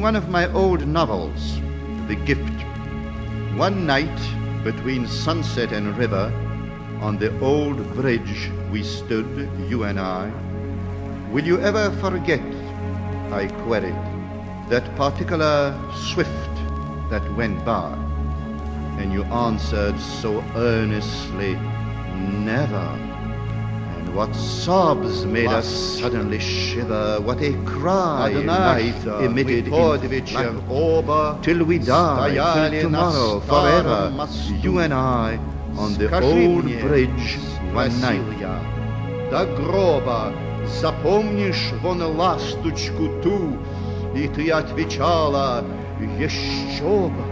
In one of my old novels, The Gift, one night between sunset and river, on the old bridge we stood, you and I. Will you ever forget, I queried, that particular swift that went by? And you answered so earnestly, never. And what sobs made us suddenly shiver, what a cry life emitted in black, till we die, till tomorrow, forever, you and I, on the old bridge one night. До гроба запомнишь вон ласточку ту, и ты отвечала, еще бы.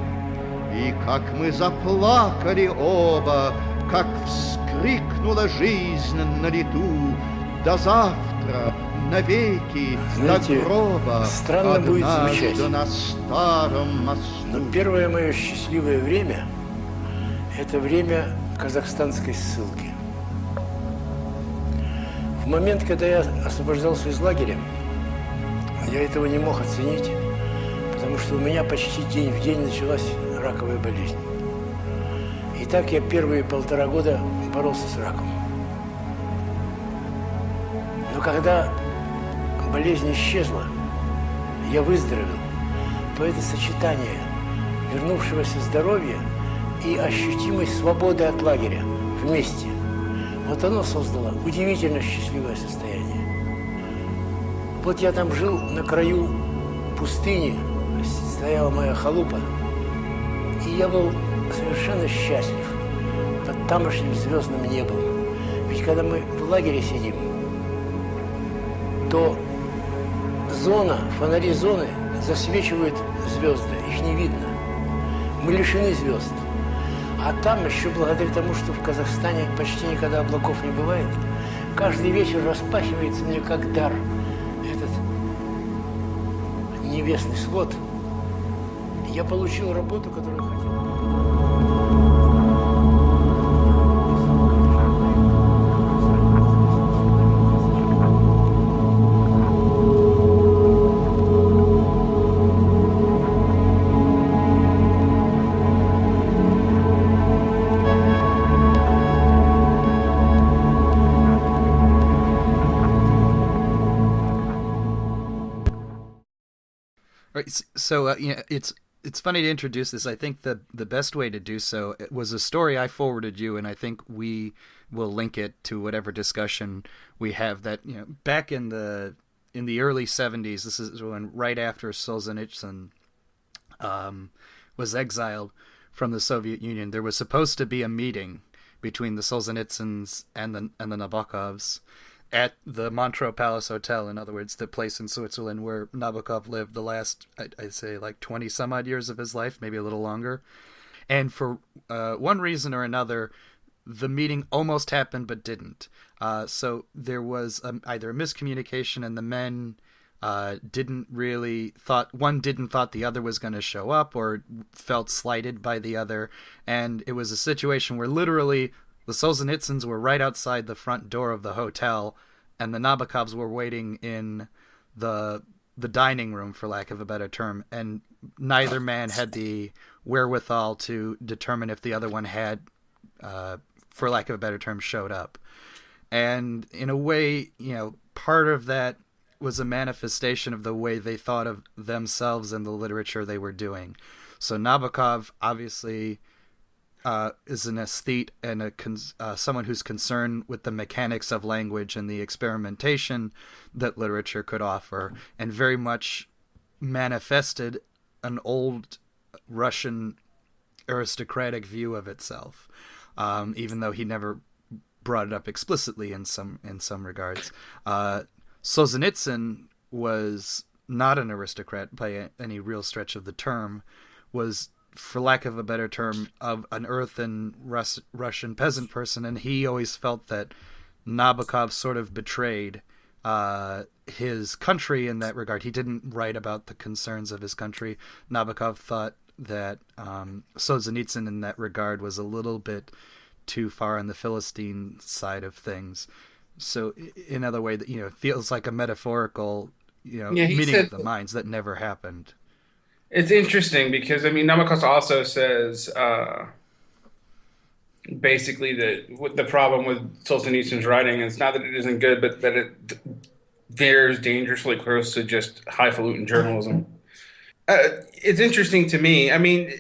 И как мы заплакали оба, как вскрикнула жизнь на лету, до завтра, навеки, знаете, до гроба, странно будет звучать, на старом мосту. но первое мое счастливое время – это время казахстанской ссылки. В момент, когда я освобождался из лагеря, я этого не мог оценить, потому что у меня почти день в день началась раковая болезнь. И так я первые 1,5 года боролся с раком. Но когда болезнь исчезла, я выздоровел, то это сочетание вернувшегося здоровья и ощутимой свободы от лагеря вместе, вот оно создало удивительно счастливое состояние. Вот я там жил на краю пустыни, стояла моя халупа, и я был совершенно счастлив под тамошним звездным небом. Ведь когда мы в лагере сидим, то фонари зоны засвечивают звезды, их не видно. Мы лишены звезд. А там еще благодаря тому, что в Казахстане почти никогда облаков не бывает, каждый вечер распахивается мне как дар этот небесный свод. Я получил работу, которую хотел. So it's funny to introduce this. I think the best way to do so was a story I forwarded you, and I think we will link it to whatever discussion we have. That back in the early 70s, this is when right after Solzhenitsyn was exiled from the Soviet Union, there was supposed to be a meeting between the Solzhenitsyns and the Nabokovs at the Montreux Palace Hotel, in other words, the place in Switzerland where Nabokov lived the last, I'd say, like 20 some odd years of his life, maybe a little longer. And for one reason or another, the meeting almost happened but didn't. So there was either a miscommunication, and the men didn't thought the other was going to show up, or felt slighted by the other. And it was a situation where literally the Solzhenitsyns were right outside the front door of the hotel, and the Nabokovs were waiting in the dining room, for lack of a better term, and neither man had the wherewithal to determine if the other one had, for lack of a better term, showed up. And in a way, part of that was a manifestation of the way they thought of themselves and the literature they were doing. So Nabokov obviously is an aesthete and someone who's concerned with the mechanics of language and the experimentation that literature could offer, and very much manifested an old Russian aristocratic view of itself, even though he never brought it up explicitly in some regards. Solzhenitsyn was not an aristocrat by any real stretch of the term, was, for lack of a better term, of an earthen Russian peasant person, and he always felt that Nabokov sort of betrayed his country in that regard. He didn't write about the concerns of his country. Nabokov thought that Solzhenitsyn in that regard was a little bit too far on the Philistine side of things. So in other way, that it feels like a metaphorical meeting of the minds that never happened. It's interesting because I mean Nabokov also says basically that the problem with Solzhenitsyn's writing is not that it isn't good, but that it veers dangerously close to just highfalutin journalism. It's interesting to me. I mean,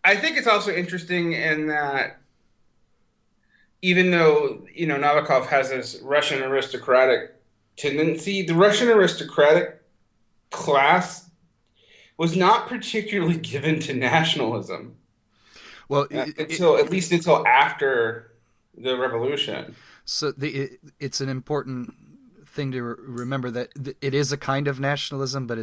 I think it's also interesting in that even though, Nabokov has this Russian aristocratic tendency, the Russian aristocratic class was not particularly given to nationalism Well, until at least until after the revolution. so it's an important thing to remember that it is a kind of nationalism, but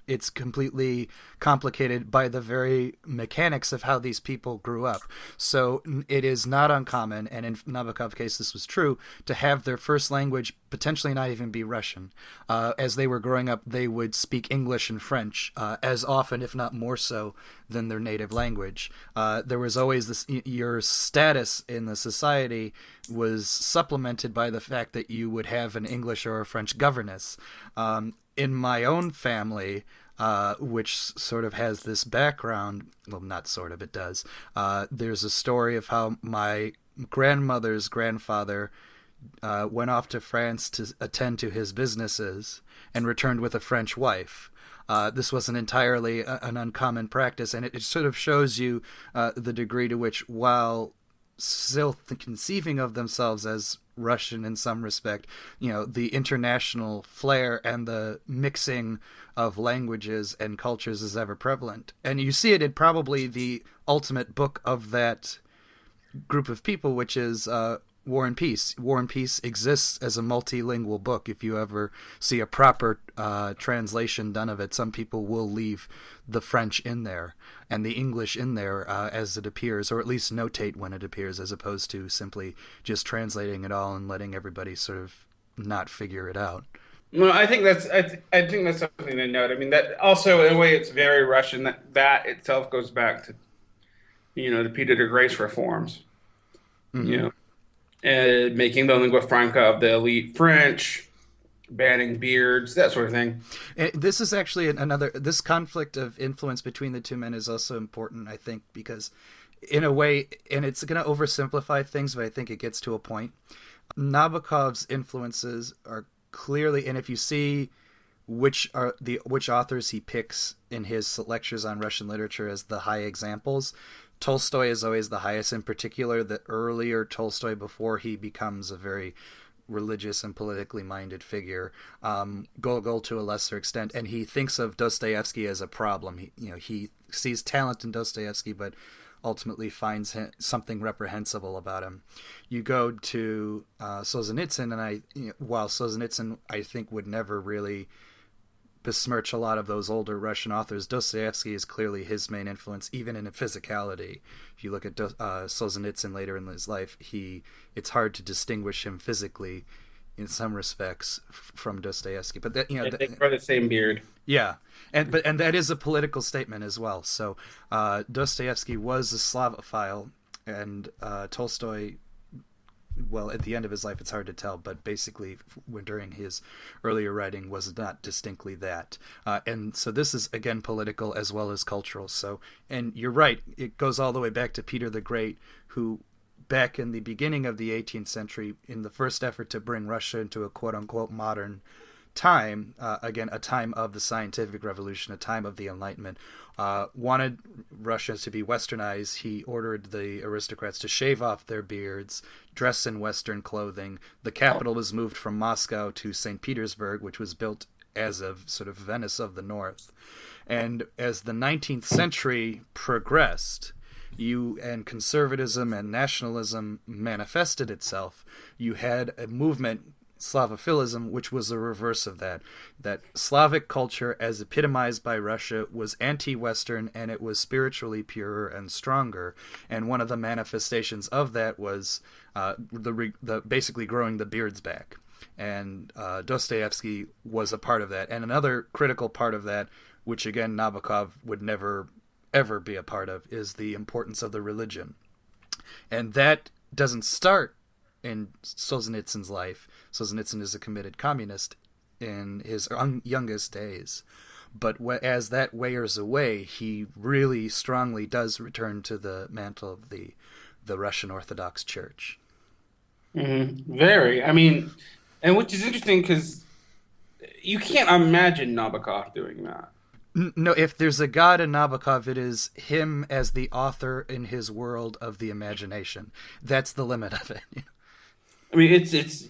it's completely complicated by the very mechanics of how these people grew up. So it is not uncommon, and in Nabokov's case this was true, to have their first language potentially not even be Russian. As they were growing up, they would speak English and French as often, if not more so, than their native language. There was always this, your status in the society was supplemented by the fact that you would have an English or a French governess. In my own family, which sort of has this background, well, not sort of, it does. There's a story of how my grandmother's grandfather went off to France to attend to his businesses and returned with a French wife. This wasn't entirely an uncommon practice, and it sort of shows you the degree to which, while still conceiving of themselves as Russian in some respect, the international flair and the mixing of languages and cultures is ever prevalent. And you see it in probably the ultimate book of that group of people, which is War and Peace. War and Peace exists as a multilingual book. If you ever see a proper translation done of it, some people will leave the French in there and the English in there as it appears, or at least notate when it appears, as opposed to simply just translating it all and letting everybody sort of not figure it out. Well, I think that's something to note. I mean that also in a way it's very Russian that itself goes back to the Peter de Grace reforms. Mm-hmm. You know, making the lingua franca of the elite French, banning beards, that sort of thing. This is actually this conflict of influence between the two men is also important, I think, because in a way, and it's going to oversimplify things, but I think it gets to a point. Nabokov's influences are clearly, and if you see which authors he picks in his lectures on Russian literature as the high examples, Tolstoy is always the highest, in particular the earlier Tolstoy before he becomes a very religious and politically minded figure. Gogol to a lesser extent, and he thinks of Dostoevsky as a problem. He sees talent in Dostoevsky, but ultimately finds something reprehensible about him. You go to Solzhenitsyn, and while Solzhenitsyn I think would never really besmirch a lot of those older Russian authors, Dostoevsky is clearly his main influence, even in physicality. If you look at Solzhenitsyn later in his life, it's hard to distinguish him physically in some respects from Dostoevsky. But that, they grow the same beard. Yeah, and that is a political statement as well. So Dostoevsky was a Slavophile, and Tolstoy, well, at the end of his life, it's hard to tell, but basically, during his earlier writing, was not distinctly that. And so this is, again, political as well as cultural. So, and you're right, it goes all the way back to Peter the Great, who, back in the beginning of the 18th century, in the first effort to bring Russia into a quote-unquote modern time, again, a time of the scientific revolution, a time of the Enlightenment, wanted Russia to be westernized. He ordered the aristocrats to shave off their beards, dress in Western clothing. The capital was moved from Moscow to St. Petersburg, which was built as a sort of Venice of the North. And as the 19th century progressed, and conservatism and nationalism manifested itself, you had a movement, Slavophilism, which was the reverse of that. That Slavic culture, as epitomized by Russia, was anti-Western, and it was spiritually purer and stronger. And one of the manifestations of that was the basically growing the beards back. And Dostoevsky was a part of that. And another critical part of that, which again Nabokov would never ever be a part of, is the importance of the religion. And that doesn't start in Solzhenitsyn's life. Solzhenitsyn is a committed communist in his youngest days. but as that wears away, he really strongly does return to the mantle of the Russian Orthodox Church. Very. I mean, and which is interesting because you can't imagine Nabokov doing that. No, if there's a god in Nabokov, it is him as the author in his world of the imagination. That's the limit of it. I mean, it's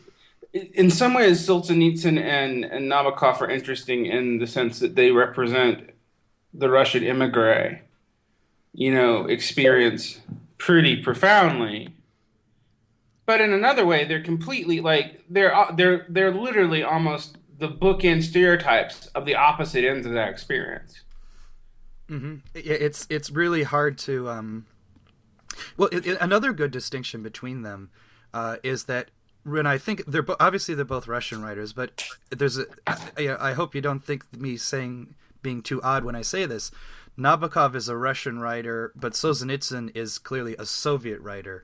in some ways Solzhenitsyn and Nabokov are interesting in the sense that they represent the Russian immigrant, experience pretty profoundly. But in another way, they're completely like they're literally almost the bookend stereotypes of the opposite ends of that experience. Mm-hmm. It's really hard to another good distinction between them is that when I think they're obviously they're both Russian writers, but I hope you don't think me being too odd when I say this. Nabokov is a Russian writer, but Solzhenitsyn is clearly a Soviet writer.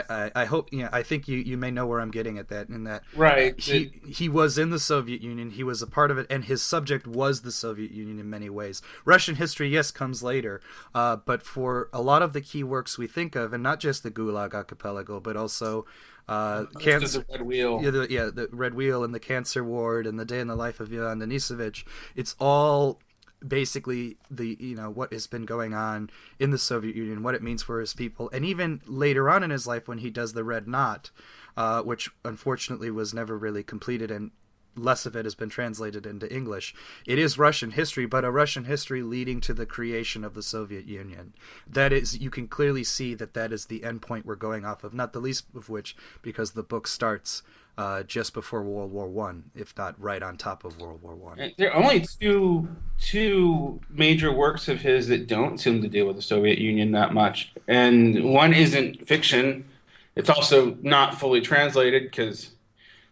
I hope I think you may know where I'm getting at that. In that, right? He was in the Soviet Union. He was a part of it, and his subject was the Soviet Union in many ways. Russian history, yes, comes later, but for a lot of the key works we think of, and not just the Gulag Archipelago, but also Cancer, the Red Wheel, the Red Wheel, and the Cancer Ward, and the Day in the Life of Ivan Denisovich. It's all basically the what has been going on in the Soviet Union, what it means for his people, and even later on in his life when he does the Red Knot, which unfortunately was never really completed, and less of it has been translated into English. It is Russian history, but a Russian history leading to the creation of the Soviet Union. That is, you can clearly see that is the end point we're going off of, not the least of which because the book starts just before World War One, if not right on top of World War One. There are only two major works of his that don't seem to deal with the Soviet Union that much, and one isn't fiction. It's also not fully translated because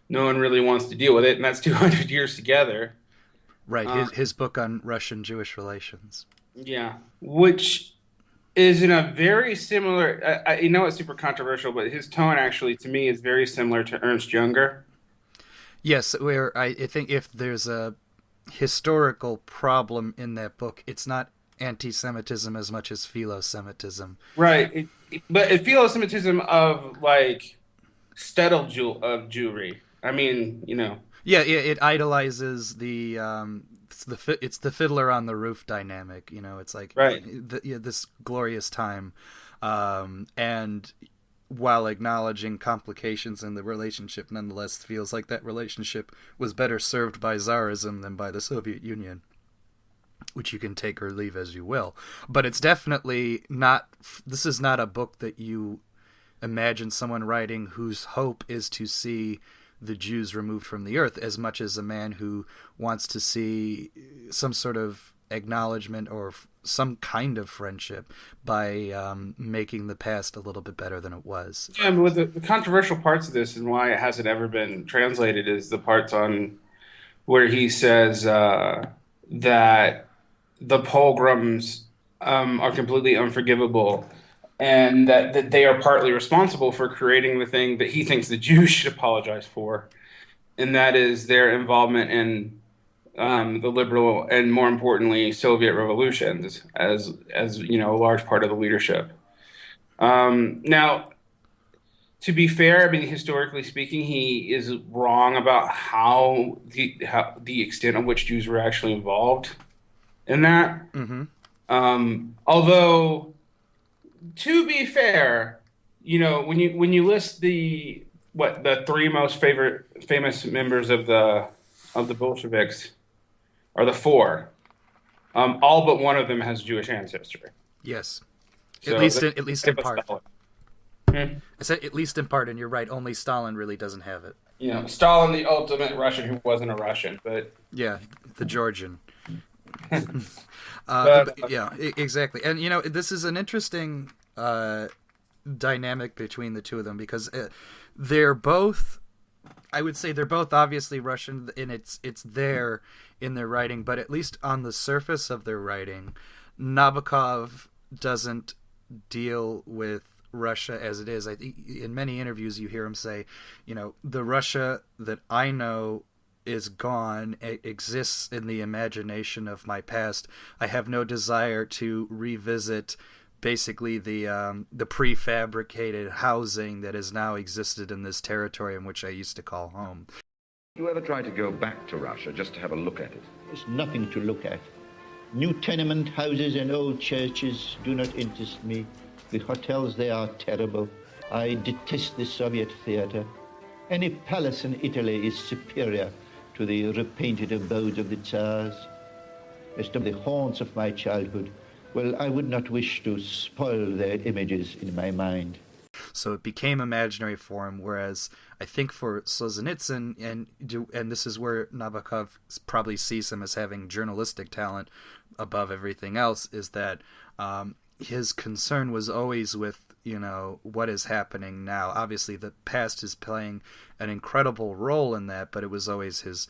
no one really wants to deal with it, and that's 200 Years Together. Right, his book on Russian-Jewish relations. Yeah, which is in a very similar. I know it's super controversial, but his tone actually, to me, is very similar to Ernst Junger. Yes, where I think if there's a historical problem in that book, it's not anti-Semitism as much as philo-Semitism. Right, but philo-Semitism of like shtetl of Jewry. I mean, Yeah, it idolizes the it's the fiddler on the roof dynamic. It's like right. This glorious time, and while acknowledging complications in the relationship, nonetheless feels like that relationship was better served by Tsarism than by the Soviet Union, which you can take or leave as you will. But it's definitely not. This is not a book that you imagine someone writing whose hope is to see the Jews removed from the earth, as much as a man who wants to see some sort of acknowledgement or some kind of friendship by making the past a little bit better than it was. Yeah, but with the controversial parts of this and why it hasn't ever been translated is the parts on where he says that the pogroms are completely unforgivable, and that they are partly responsible for creating the thing that he thinks the Jews should apologize for, and that is their involvement in the liberal and, more importantly, Soviet revolutions as a large part of the leadership. Now, to be fair, I mean, historically speaking, he is wrong about how the extent of which Jews were actually involved in that. Mm-hmm. Although, to be fair, when you list the three most famous members of the Bolsheviks, or the four, all but one of them has Jewish ancestry. Yes, So at least in part. I said at least in part, and you're right. Only Stalin really doesn't have it. Stalin, the ultimate Russian who wasn't a Russian, but yeah, the Georgian. Exactly. And this is an interesting dynamic between the two of them, because they're both, I would say they're both obviously Russian, and it's there in their writing, but at least on the surface of their writing, Nabokov doesn't deal with Russia as it is. I think in many interviews you hear him say, the Russia that I know is gone. It exists in the imagination of my past. I have no desire to revisit basically the prefabricated housing that has now existed in this territory in which I used to call home. You ever try to go back to Russia just to have a look at it? There's nothing to look at. New tenement houses and old churches do not interest me. The hotels there are terrible. I detest the Soviet theater. Any palace in Italy is superior to the repainted abodes of the Tsars. As to the haunts of my childhood, well, I would not wish to spoil their images in my mind. So it became imaginary for him, whereas I think for Solzhenitsyn, and this is where Nabokov probably sees him as having journalistic talent above everything else, is that his concern was always with, what is happening now. Obviously, the past is playing an incredible role in that, but it was always his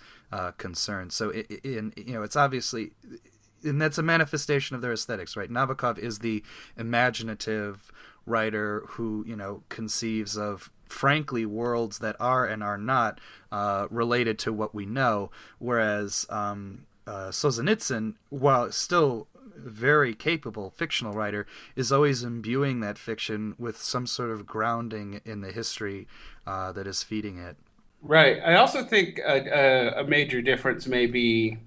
concern. So, it's obviously, and that's a manifestation of their aesthetics, right? Nabokov is the imaginative writer who, conceives of, frankly, worlds that are and are not related to what we know, whereas Solzhenitsyn, while still very capable fictional writer, is always imbuing that fiction with some sort of grounding in the history that is feeding it. Right. I also think a major difference may be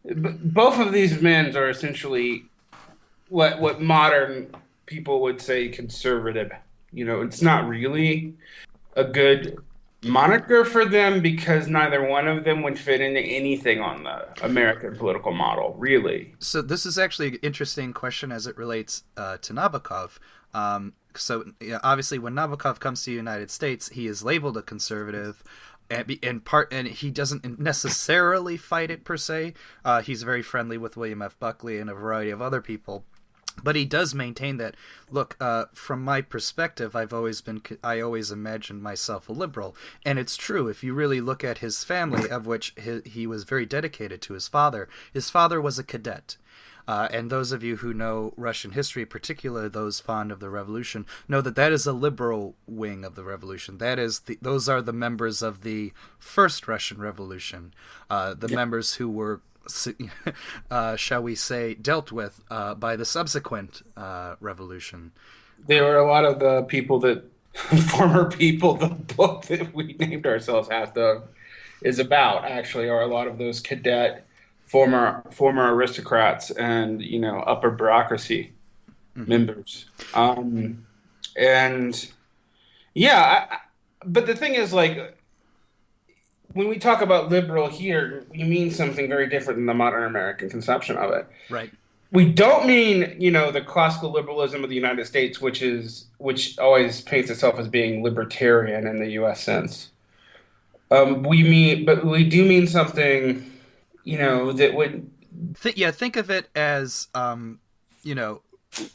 both of these men are essentially what modern people would say conservative. It's not really a good moniker for them because neither one of them would fit into anything on the American political model, really. So this is actually an interesting question as it relates to Nabokov. Obviously, when Nabokov comes to the United States, he is labeled a conservative, and he doesn't necessarily fight it per se. He's very friendly with William F. Buckley and a variety of other people. But he does maintain that, look, from my perspective, I always imagined myself a liberal. And it's true. If you really look at his family, of which he was very dedicated to his father was a cadet. And those of you who know Russian history, particularly those fond of the revolution, know that is a liberal wing of the revolution. Those are the members of the first Russian Revolution, members who were, shall we say, dealt with by the subsequent revolution. There were a lot of the people former people, the book that we named ourselves after is about, actually, are a lot of those cadet former aristocrats and upper bureaucracy members. And yeah, but the thing is, like, when we talk about liberal here, we mean something very different than the modern American conception of it. Right. We don't mean, the classical liberalism of the United States, which always paints itself as being libertarian in the U.S. sense. But we do mean something, that would. Think of it as,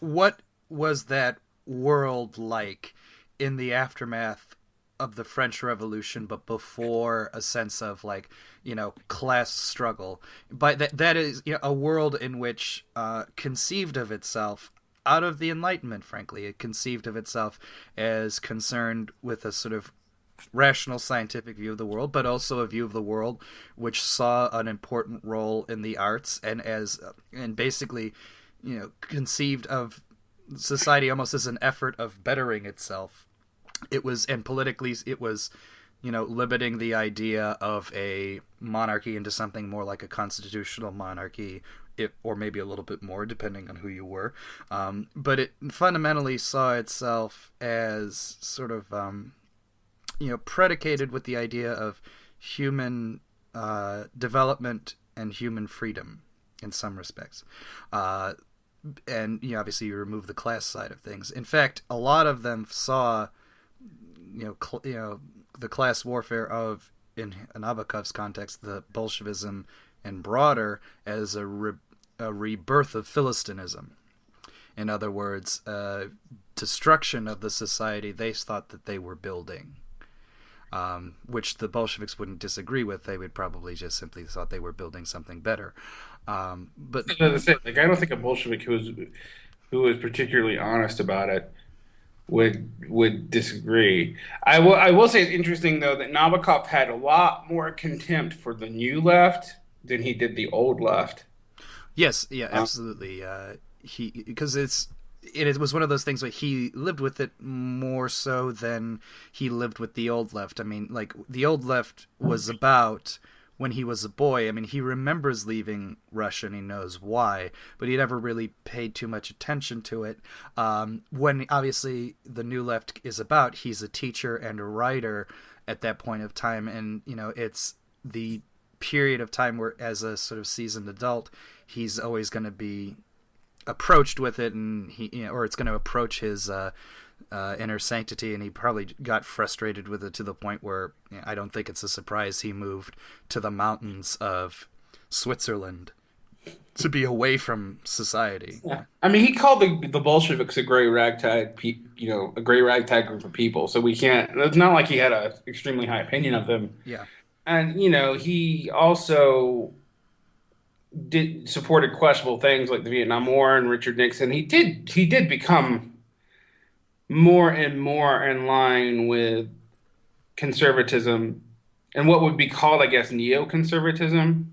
what was that world like in the aftermath of the French Revolution, but before a sense of class struggle. But that is a world in which conceived of itself out of the Enlightenment. Frankly, it conceived of itself as concerned with a sort of rational scientific view of the world, but also a view of the world which saw an important role in the arts and basically conceived of society almost as an effort of bettering itself. Politically, it was, limiting the idea of a monarchy into something more like a constitutional monarchy, or maybe a little bit more, depending on who you were. But it fundamentally saw itself as sort of, predicated with the idea of human development and human freedom in some respects. And obviously you remove the class side of things. In fact, a lot of them saw the class warfare of, in Nabokov's context, the Bolshevism and broader, as a rebirth of Philistinism. In other words, destruction of the society they thought that they were building, which the Bolsheviks wouldn't disagree with. They would probably just simply thought they were building something better. But I don't think a Bolshevik who was particularly honest about it would disagree. I will say it's interesting though that Nabokov had a lot more contempt for the new left than he did the old left. Yes, yeah, absolutely. He because it was one of those things where he lived with it more so than he lived with the old left. I mean, like the old left was about when he was a boy. I mean, he remembers leaving Russia and he knows why, but he never really paid too much attention to it. When obviously the new left is about, he's a teacher and a writer at that point of time, and it's the period of time where, as a sort of seasoned adult, he's always going to be approached with it, and or it's going to approach his inner sanctity, and he probably got frustrated with it to the point where I don't think it's a surprise he moved to the mountains of Switzerland to be away from society. Yeah. I mean, he called the Bolsheviks a gray ragtag, a gray ragtag group of people. So we can't. It's not like he had an extremely high opinion of them. Yeah, and he also did supported questionable things like the Vietnam War and Richard Nixon. He did become more and more in line with conservatism and what would be called, I guess, neoconservatism.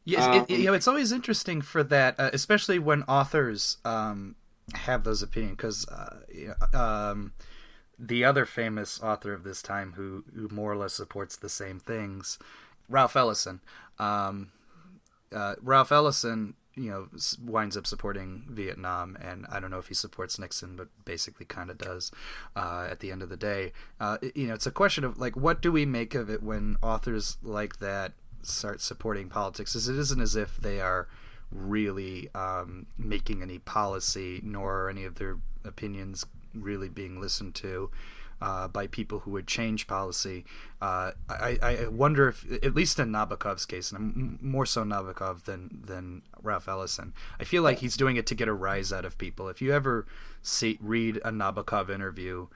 yes. It's always interesting for that, especially when authors have those opinions, because the other famous author of this time who more or less supports the same things, Ralph Ellison. Ralph Ellison, winds up supporting Vietnam, and I don't know if he supports Nixon, but basically kind of does at the end of the day. It's a question of, like, what do we make of it when authors like that start supporting politics? It isn't as if they are really making any policy, nor are any of their opinions really being listened to by people who would change policy. I wonder if, at least in Nabokov's case, and more so Nabokov than Ralph Ellison, I feel like he's doing it to get a rise out of people. If you ever read a Nabokov interview,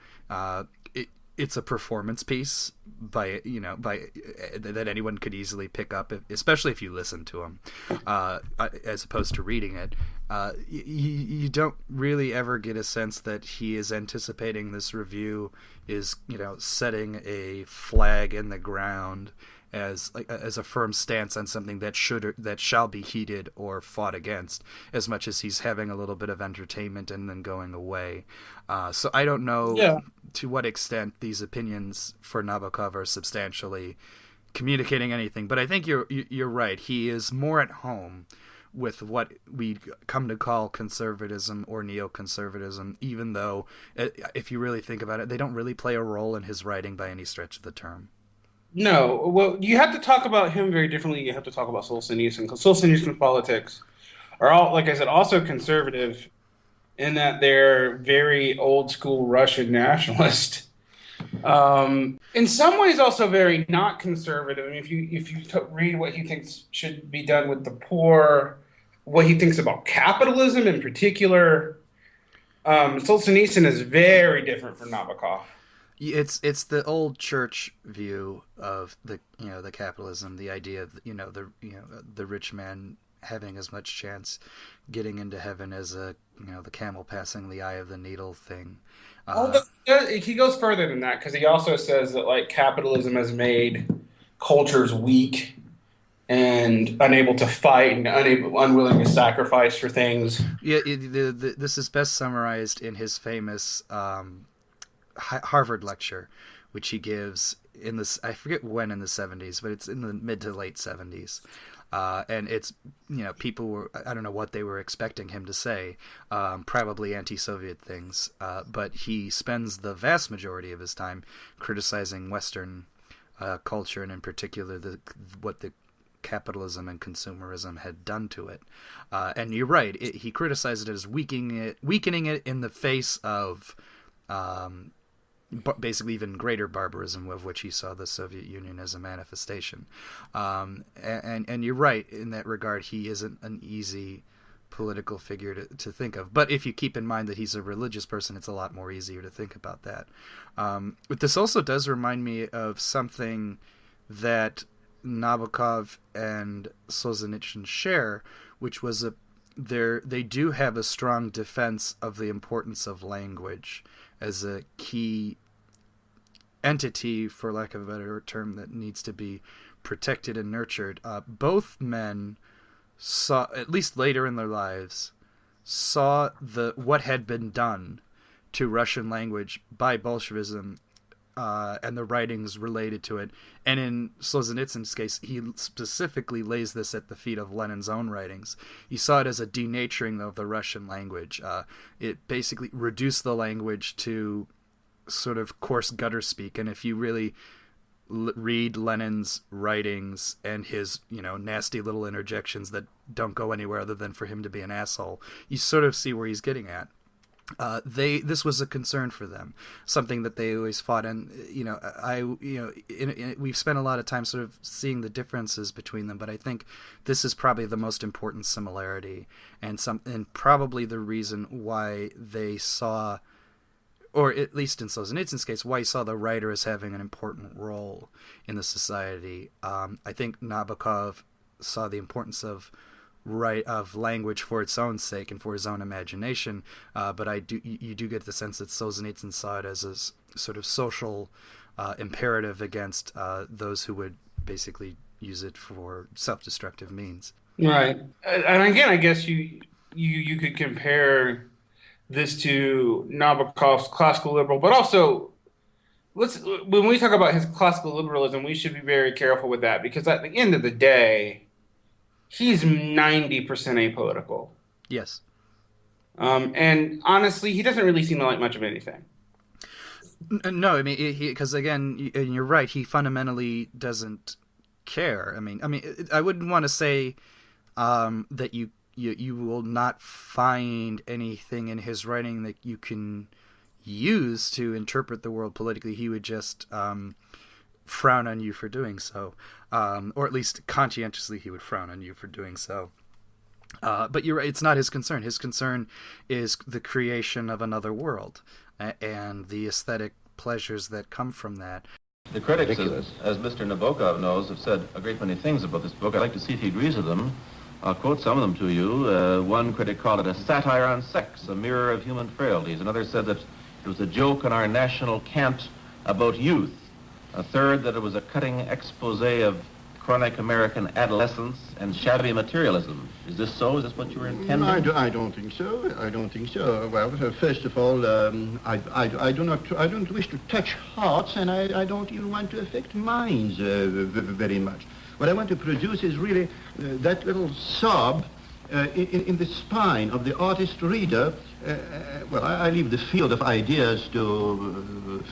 it's a performance piece that anyone could easily pick up, especially if you listen to him, as opposed to reading it. You don't really ever get a sense that he is anticipating this review is setting a flag in the ground as a firm stance on something that shall be heeded or fought against, as much as he's having a little bit of entertainment and then going away. So I don't know to what extent these opinions for Nabokov are substantially communicating anything, but I think you're right. He is more at home with what we come to call conservatism or neoconservatism, even though, if you really think about it, they don't really play a role in his writing by any stretch of the term. No, well, you have to talk about him very differently. You have to talk about Solzhenitsyn, because Solzhenitsyn politics are all, like I said, also conservative in that they're very old school Russian nationalist. In some ways, also very not conservative. I mean, if you read what he thinks should be done with the poor, what he thinks about capitalism in particular, Solzhenitsyn is very different from Nabokov. It's the old church view of the capitalism, the idea of the rich man having as much chance getting into heaven as the camel passing the eye of the needle thing. He goes further than that, because he also says that, like, capitalism has made cultures weak and unable to fight and unwilling to sacrifice for things. Yeah, this is best summarized in his famous Harvard lecture, which he gives in this, I forget when in the 70s, but it's in the mid to late 70s. And it's, people were, I don't know what they were expecting him to say, probably anti-Soviet things, but he spends the vast majority of his time criticizing Western culture, and in particular what the capitalism and consumerism had done to it. And you're right, he criticized it as weakening it in the face of basically even greater barbarism, of which he saw the Soviet Union as a manifestation. And you're right in that regard. He isn't an easy political figure to think of. But if you keep in mind that he's a religious person, it's a lot more easier to think about that. But this also does remind me of something that Nabokov and Solzhenitsyn share, which was they do have a strong defense of the importance of language as a key entity, for lack of a better term, that needs to be protected and nurtured. Both men saw, at least later in their lives, saw what had been done to Russian language by Bolshevism and the writings related to it. And in Solzhenitsyn's case, he specifically lays this at the feet of Lenin's own writings. He saw it as a denaturing of the Russian language. It basically reduced the language to sort of coarse gutter speak. And if you really read Lenin's writings and his, nasty little interjections that don't go anywhere other than for him to be an asshole, you sort of see where he's getting at. This was a concern for them, something that they always fought. And we've spent a lot of time sort of seeing the differences between them, but I think this is probably the most important similarity, and probably the reason why they saw, or at least in Solzhenitsyn's case, why he saw the writer as having an important role in the society. I think Nabokov saw the importance of language for its own sake and for his own imagination, but you do get the sense that Solzhenitsyn saw it as a sort of social imperative against those who would basically use it for self-destructive means. Right, and again, I guess you could compare this to Nabokov's classical liberal, but also when we talk about his classical liberalism, we should be very careful with that, because at the end of the day, he's 90% apolitical. Yes. And honestly, he doesn't really seem to like much of anything. No, I mean, because again, and you're right, he fundamentally doesn't care. I mean, I wouldn't want to say that you will not find anything in his writing that you can use to interpret the world politically. He would just frown on you for doing so, or at least conscientiously he would frown on you for doing so. But you're right, it's not his concern. His concern is the creation of another world and the aesthetic pleasures that come from that. The critics, as Mr. Nabokov knows, have said a great many things about this book. I'd like to see if he agrees with them. I'll quote some of them to you. One critic called it a satire on sex, a mirror of human frailties. Another said that it was a joke on our national cant about youth. A third, that it was a cutting expose of chronic American adolescence and shabby materialism. Is this so? Is this what you were intending? I don't think so. I don't think so. Well, first of all, I don't wish to touch hearts, and I don't even want to affect minds very much. What I want to produce is really that little sob in the spine of the artist reader. Well, I leave the field of ideas to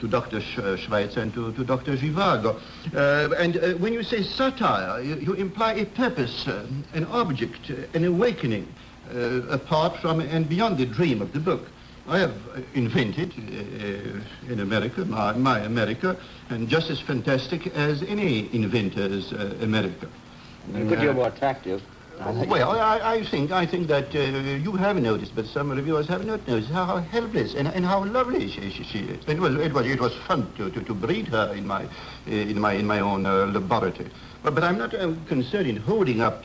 Dr. Schweitzer and to Dr. Zhivago. And when you say satire, you imply a purpose, an object, an awakening, apart from and beyond the dream of the book. I have invented in America, my America, and just as fantastic as any inventor's America. Could you be more attractive? Well, I think that you have noticed, but some reviewers have not noticed how helpless and how lovely she is. It was fun to breed her in my own laboratory. But I'm not concerned in holding up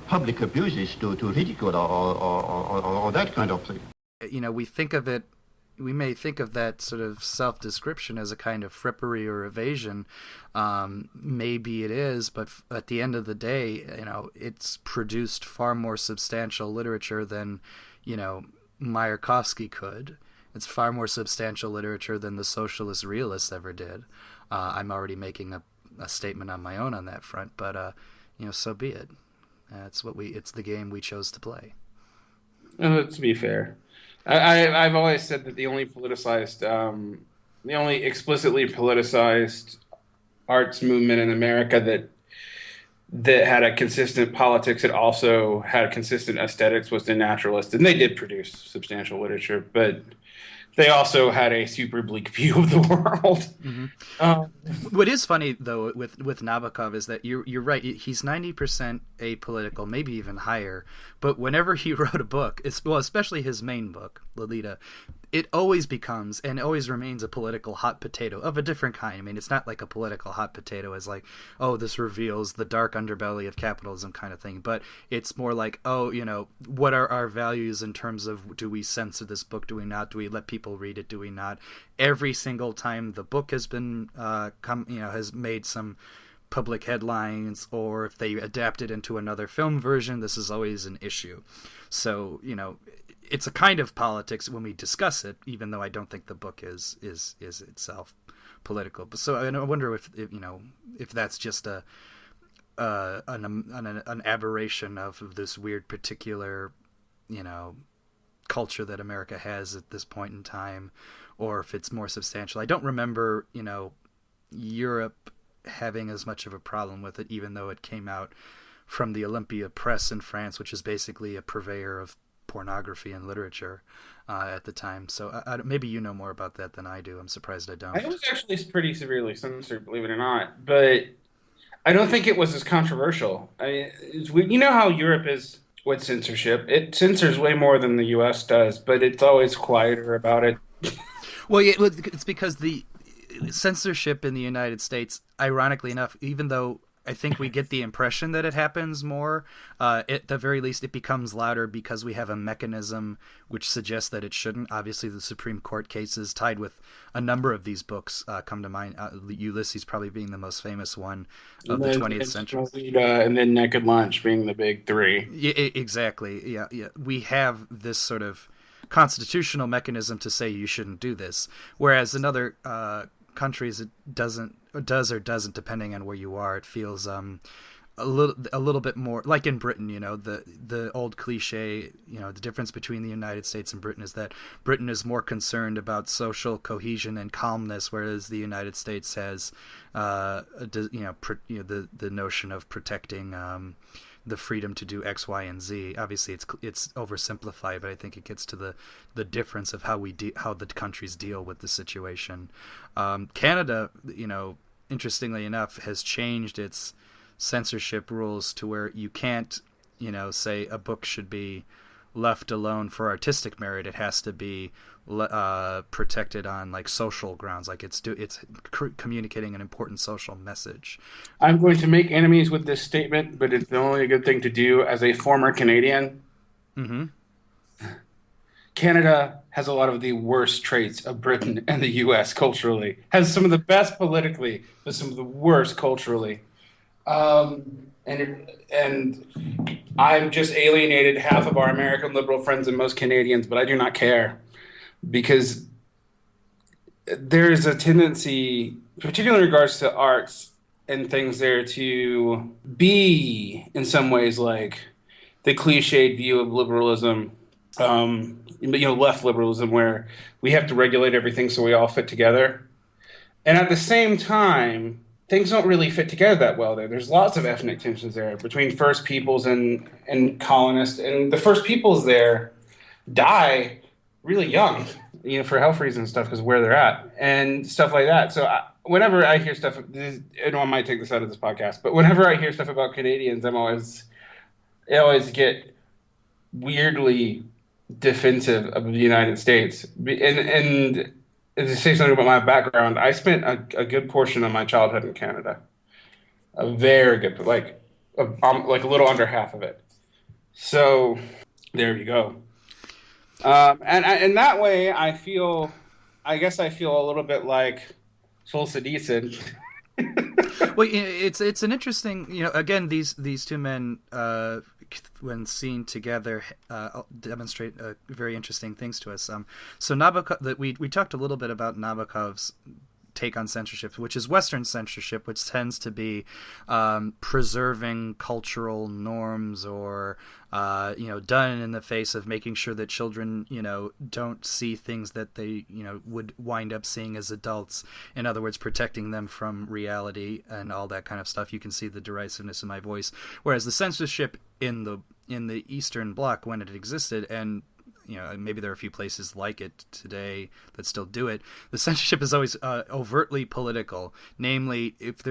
public abuses to ridicule or that kind of thing. We may think of that sort of self-description as a kind of frippery or evasion. Maybe it is, but at the end of the day, it's produced far more substantial literature than, Mayakovsky could. It's far more substantial literature than the socialist realists ever did. I'm already making a statement on my own on that front, but, so be it. It's the game we chose to play. To be fair, I've always said that the only explicitly politicized arts movement in America that had a consistent politics, that also had consistent aesthetics, was the naturalists, and they did produce substantial literature, but they also had a super bleak view of the world. Mm-hmm. What is funny, though, with Nabokov is that you're right. He's 90% apolitical, maybe even higher. But whenever he wrote a book, especially his main book, Lolita, it always becomes and always remains a political hot potato of a different kind. I mean, it's not like a political hot potato as like, oh, this reveals the dark underbelly of capitalism kind of thing, but it's more like, oh, what are our values in terms of, do we censor this book, do we not, do we let people read it, do we not? Every single time the book has been has made some public headlines, or if they adapt it into another film version, this is always an issue. So it's a kind of politics when we discuss it, even though I don't think the book is itself political. But so I wonder if that's just an aberration of this weird particular culture that America has at this point in time, or if it's more substantial. I don't remember Europe having as much of a problem with it, even though it came out from the Olympia Press in France, which is basically a purveyor of pornography and literature at the time. So maybe you know more about that than I do. I'm surprised I don't. It was actually pretty severely censored, believe it or not, but I don't think it was as controversial. I mean, you know how Europe is with censorship. It censors way more than the U.S. does, but it's always quieter about it. Well, yeah, it's because the censorship in the United States, ironically enough, even though I think we get the impression that it happens more, at the very least it becomes louder because we have a mechanism which suggests that it shouldn't. Obviously the Supreme Court cases tied with a number of these books come to mind, Ulysses probably being the most famous one of the 20th century. And then Naked Lunch being the big three. Yeah, exactly. Yeah. We have this sort of constitutional mechanism to say you shouldn't do this, whereas in other countries it does or doesn't, depending on where you are. It feels a little bit more like in Britain. The old cliche, the difference between the United States and Britain is that Britain is more concerned about social cohesion and calmness, whereas the United States has the notion of protecting the freedom to do X, Y, and Z. Obviously, it's oversimplified, but I think it gets to the difference of how the countries deal with the situation. Canada, interestingly enough, has changed its censorship rules to where you can't, say a book should be left alone for artistic merit. It has to be protected on like social grounds, like it's communicating an important social message. I'm going to make enemies with this statement, but it's the only good thing to do as a former Canadian. Mm-hmm. Canada has a lot of the worst traits of Britain and the U.S. culturally. Has some of the best politically, but some of the worst culturally. And I've just alienated half of our American liberal friends and most Canadians, but I do not care, because there is a tendency, particularly in regards to arts and things there, to be in some ways like the cliched view of liberalism, left liberalism, where we have to regulate everything so we all fit together. And at the same time, things don't really fit together that well there. There's lots of ethnic tensions there between First Peoples and colonists. And the First Peoples there die really young, for health reasons and stuff, because of where they're at and stuff like that. So whenever I hear stuff, I might take this out of this podcast, but whenever I hear stuff about Canadians, I always get weirdly defensive of the United States. And to say something about my background, I spent a good portion of my childhood in Canada. A very good, like a little under half of it. So there you go. And that way, I guess I feel a little bit like Solzhenitsyn. Well, it's an interesting, again, these two men, when seen together, demonstrate very interesting things to us. So Nabokov, we talked a little bit about Nabokov's take on censorship, which is Western censorship, which tends to be preserving cultural norms, or done in the face of making sure that children don't see things that they would wind up seeing as adults. In other words, protecting them from reality and all that kind of stuff. You can see the derisiveness in my voice. Whereas the censorship in the Eastern Bloc, when it existed, and maybe there are a few places like it today that still do it, the censorship is always overtly political. Namely, if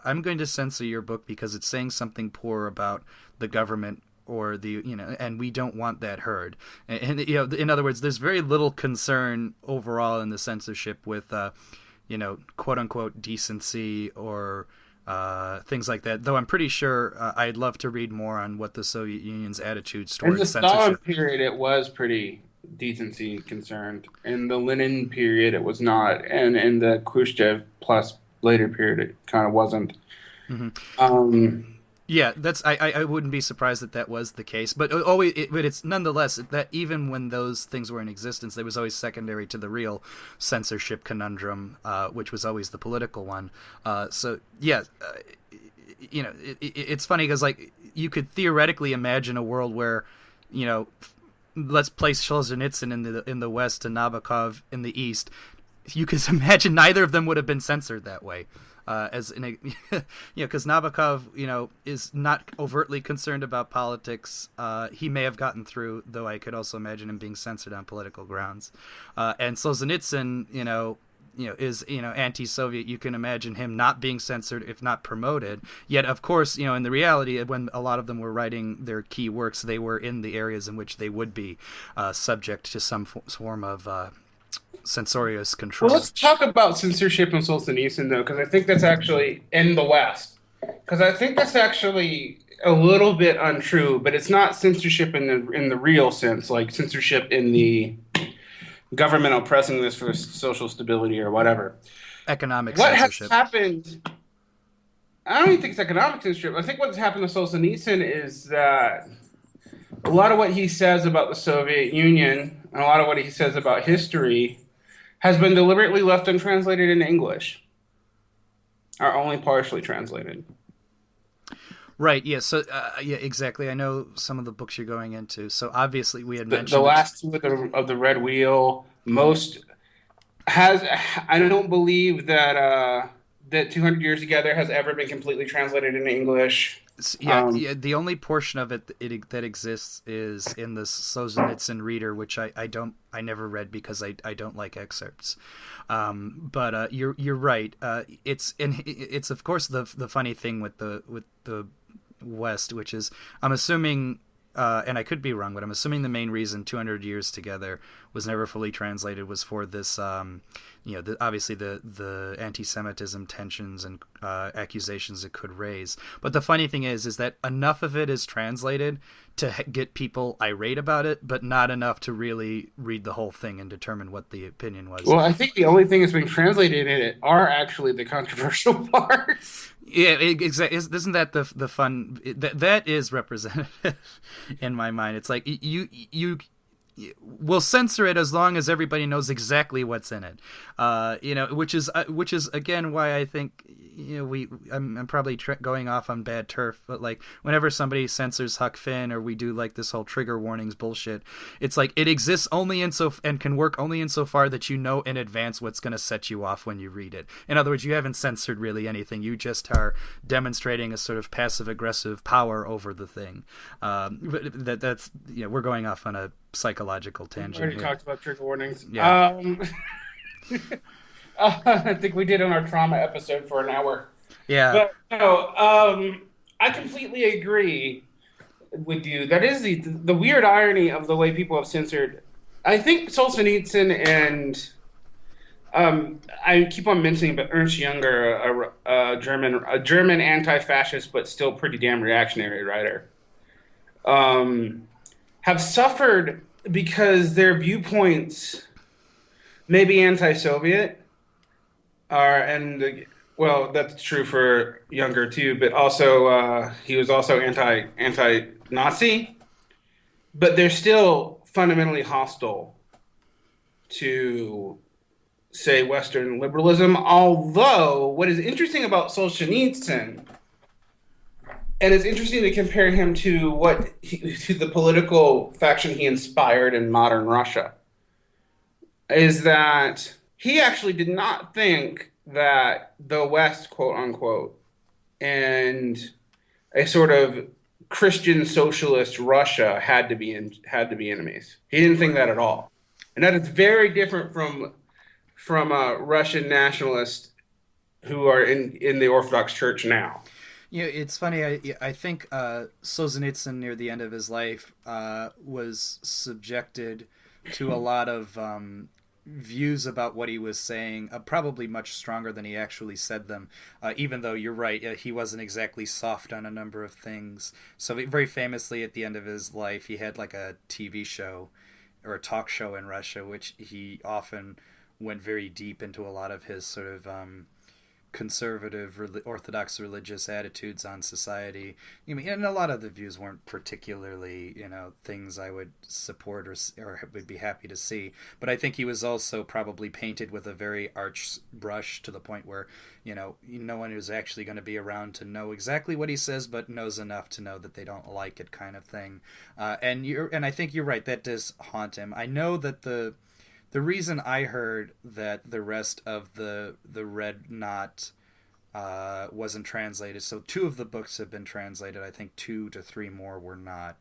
I'm going to censor your book because it's saying something poor about the government the, and we don't want that heard. And in other words, there's very little concern overall in the censorship with quote unquote decency or things like that. Though I'm pretty sure I'd love to read more on what the Soviet Union's attitudes towards censorship. In the Stalin period, it was pretty decency concerned. In the Lenin period, it was not, and in the Khrushchev plus later period, it kind of wasn't. Mm-hmm. Yeah, I wouldn't be surprised that was the case, but it's nonetheless that even when those things were in existence, they was always secondary to the real censorship conundrum, which was always the political one. It's funny because like you could theoretically imagine a world where, let's place Solzhenitsyn in the West and Nabokov in the East. You could imagine neither of them would have been censored that way. Because Nabokov, is not overtly concerned about politics. He may have gotten through, though I could also imagine him being censored on political grounds. And Solzhenitsyn, is, anti-Soviet. You can imagine him not being censored, if not promoted. Yet, of course, in the reality, when a lot of them were writing their key works, they were in the areas in which they would be subject to some form of censorious control. Well, let's talk about censorship in Solzhenitsyn, though, because I think that's actually in the West. Because I think that's actually a little bit untrue, but it's not censorship in the real sense, like censorship in the government oppressing this for social stability or whatever. Economic what censorship. What has happened? I don't even think it's economic censorship. I think what's happened to Solzhenitsyn is that a lot of what he says about the Soviet Union and a lot of what he says about history has been deliberately left untranslated into English, or only partially translated. Right. Yeah. So, exactly. I know some of the books you're going into. So obviously, we had mentioned the last two of the Red Wheel. I don't believe that 200 Years Together has ever been completely translated into English. The only portion of it that exists is in the Solzhenitsyn Reader, which I never read because I don't like excerpts. But you're right. It's of course the funny thing with the West, which is I'm assuming, and I could be wrong, but I'm assuming the main reason 200 Years Together was never fully translated was for this, obviously the anti-Semitism tensions and accusations it could raise. But the funny thing is that enough of it is translated to get people irate about it, but not enough to really read the whole thing and determine what the opinion was. Well, I think the only thing that's being translated in it are actually the controversial parts. Yeah, exactly. Isn't that the fun? That is representative in my mind. It's like you will censor it as long as everybody knows exactly what's in it. Which is again why I think I'm probably going off on bad turf, but like whenever somebody censors Huck Finn or we do like this whole trigger warnings bullshit, it's like it exists only and can work only insofar that you know in advance what's going to set you off when you read it. In other words, you haven't censored really anything. You just are demonstrating a sort of passive aggressive power over the thing. That's we're going off on a psychological tangent. We already talked about trigger warnings. Yeah. I think we did on our trauma episode for an hour. Yeah. But no, I completely agree with you. That is the weird irony of the way people have censored. I think Solzhenitsyn and I keep on mentioning, but Ernst Jünger, a German anti-fascist but still pretty damn reactionary writer, have suffered because their viewpoints may be anti-Soviet, that's true for Younger too, but also he was also anti-Nazi, but they're still fundamentally hostile to, say, Western liberalism. Although what is interesting about Solzhenitsyn, and it's interesting to compare him to to the political faction he inspired in modern Russia, is that he actually did not think that the West, quote unquote, and a sort of Christian socialist Russia had to be enemies. He didn't think that at all, and that is very different from Russian nationalists who are in the Orthodox Church now. It's funny. I think Solzhenitsyn near the end of his life was subjected to a lot of views about what he was saying, probably much stronger than he actually said them. Even though you're right, he wasn't exactly soft on a number of things. So very famously, at the end of his life, he had like a TV show or a talk show in Russia, which he often went very deep into a lot of his sort of conservative, orthodox religious attitudes on society. And a lot of the views weren't particularly, things I would support or would be happy to see. But I think he was also probably painted with a very arch brush to the point where, no one is actually going to be around to know exactly what he says, but knows enough to know that they don't like it, kind of thing. And I think you're right. That does haunt him. I know that the reason I heard that the rest of the Red Knot wasn't translated, so 2 of the books have been translated. I think 2 to 3 more were not.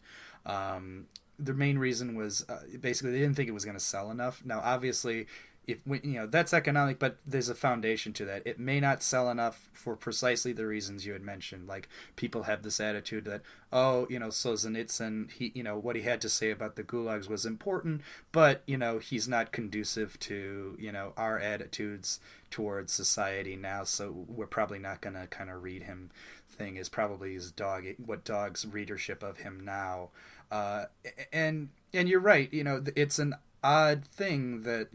The main reason was basically they didn't think it was going to sell enough. Now, obviously, that's economic, but there's a foundation to that. It may not sell enough for precisely the reasons you had mentioned. Like, people have this attitude that, Solzhenitsyn, what he had to say about the gulags was important, but, he's not conducive to, our attitudes towards society now, so we're probably not going to kind of read him. Thing is probably what dog's readership of him now. And you're right, it's an odd thing that,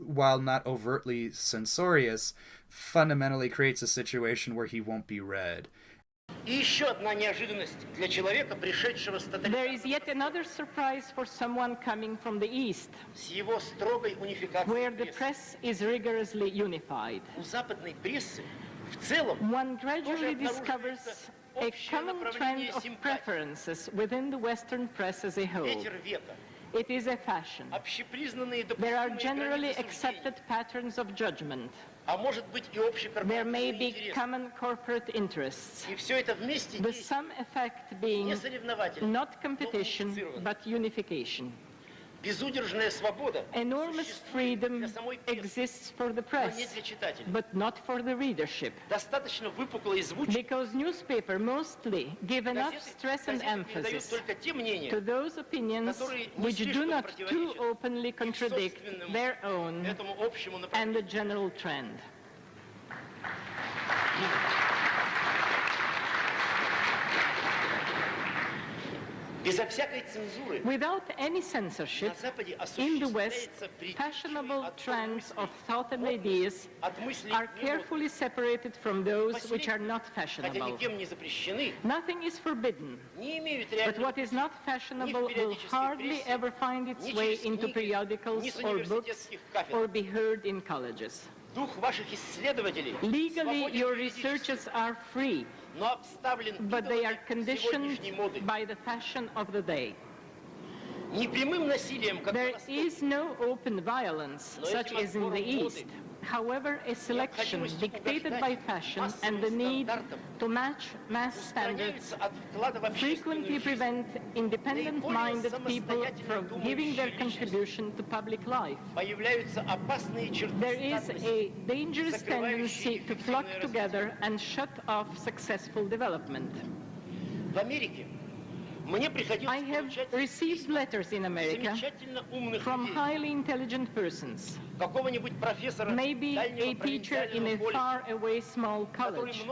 while not overtly censorious, fundamentally creates a situation where he won't be read. There is yet another surprise for someone coming from the East, where the press is rigorously unified. One gradually discovers a common trend of preferences within the Western press as a whole. It is a fashion. There are generally accepted patterns of judgment. There may be common corporate interests. The sum effect being not competition, but unification. Enormous freedom exists for the press, but not for the readership. Because newspapers mostly give enough stress and emphasis to those opinions which do not too openly contradict their own and the general trend. Without any censorship, in the West, fashionable trends of thought and ideas are carefully separated from those which are not fashionable. Nothing is forbidden, but what is not fashionable will hardly ever find its way into periodicals or books or be heard in colleges. Legally, your researches are free, but they are conditioned by the fashion of the day. There is no open violence, such as in the East. However, a selection dictated by fashion and the need to match mass standards frequently prevent independent-minded people from giving their contribution to public life. There is a dangerous tendency to flock together and shut off successful development. I have received letters in America from highly intelligent persons, maybe a teacher in a far-away small college,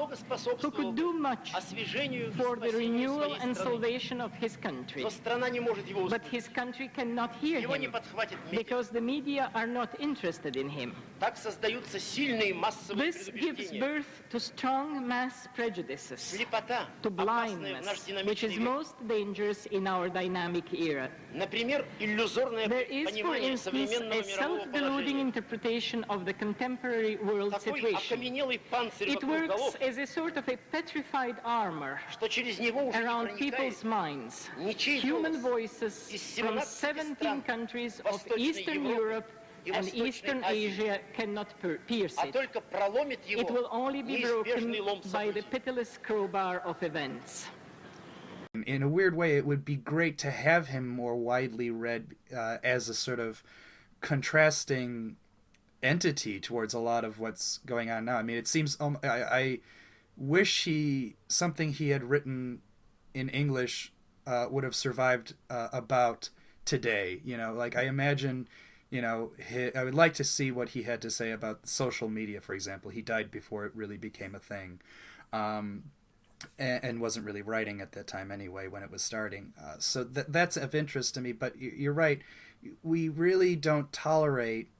who could do much for the renewal and salvation of his country. But his country cannot hear him because the media are not interested in him. This gives birth to strong mass prejudices, to blindness, which is most dangerous in our dynamic era. There is, for instance, a self-deluding interpretation of the contemporary world situation. It works as a sort of a petrified armor around people's minds. Human voices from 17 countries of Eastern Europe and Eastern Asia cannot pierce it. It will only be broken by the pitiless crowbar of events. In a weird way, it would be great to have him more widely read as a sort of contrasting entity towards a lot of what's going on now. I mean, it seems wish something he had written in English would have survived about today. Like I imagine, I would like to see what he had to say about social media, for example. He died before it really became a thing. And wasn't really writing at that time anyway when it was starting. So that's of interest to me. But you're right. We really don't tolerate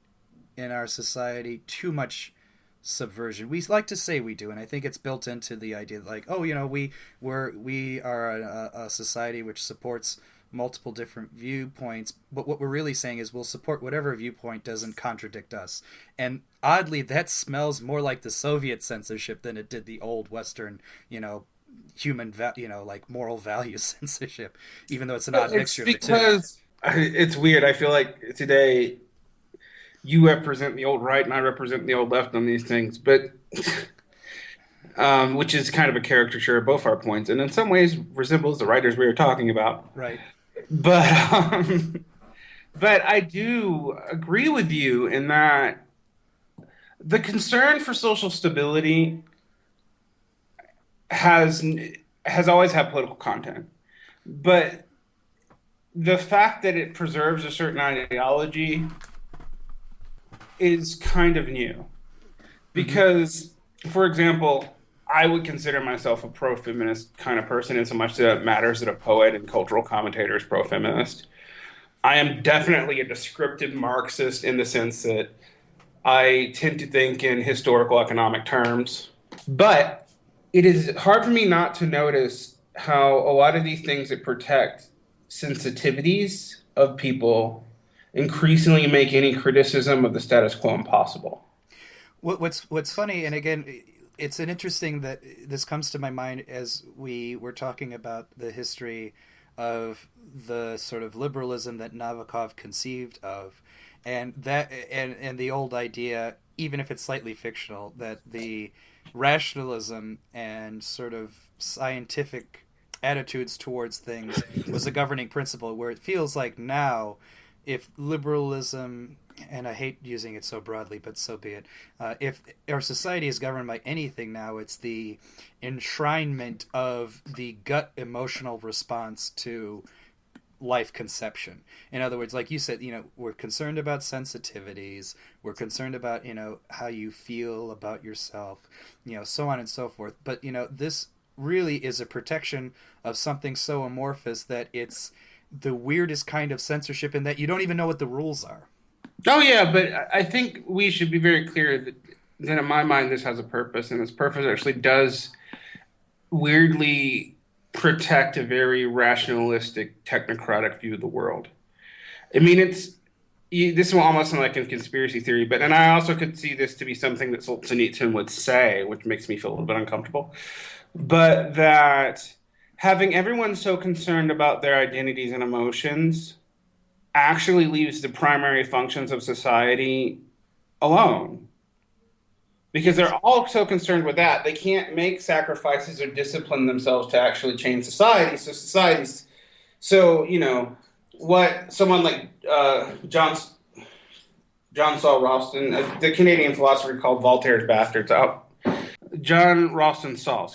in our society too much subversion. We like to say we do, and I think it's built into the idea like, we are a society which supports multiple different viewpoints, but what we're really saying is we'll support whatever viewpoint doesn't contradict us. And oddly, that smells more like the Soviet censorship than it did the old Western, human, like moral value censorship, even though it's an odd mixture of the two. Because it's weird. I feel like today you represent the old right and I represent the old left on these things, but which is kind of a caricature of both our points, and in some ways resembles the writers we were talking about. Right. But I do agree with you in that the concern for social stability has always had political content, but the fact that it preserves a certain ideology is kind of new. Because, for example, I would consider myself a pro-feminist kind of person in so much that it matters that a poet and cultural commentator is pro-feminist. I am definitely a descriptive Marxist in the sense that I tend to think in historical economic terms. But it is hard for me not to notice how a lot of these things that protect sensitivities of people increasingly make any criticism of the status quo impossible. What's funny, and again, it's an interesting that this comes to my mind as we were talking about the history of the sort of liberalism that Nabokov conceived of, and the old idea, even if it's slightly fictional, that the rationalism and sort of scientific attitudes towards things was a governing principle, where it feels like now, if liberalism, and I hate using it so broadly, but so be it, if our society is governed by anything now, it's the enshrinement of the gut emotional response to life conception. In other words, like you said, we're concerned about sensitivities, we're concerned about, how you feel about yourself, so on and so forth. But, this really is a protection of something so amorphous that it's the weirdest kind of censorship in that you don't even know what the rules are. Oh, yeah, but I think we should be very clear that in my mind this has a purpose, and this purpose actually does weirdly protect a very rationalistic, technocratic view of the world. I mean, this is almost like a conspiracy theory, and I also could see this to be something that Solzhenitsyn would say, which makes me feel a little bit uncomfortable, but that having everyone so concerned about their identities and emotions actually leaves the primary functions of society alone. Because they're all so concerned with that, they can't make sacrifices or discipline themselves to actually change society. What someone like John Saul Ralston, the Canadian philosopher called Voltaire's Bastards, John Ralston Saul,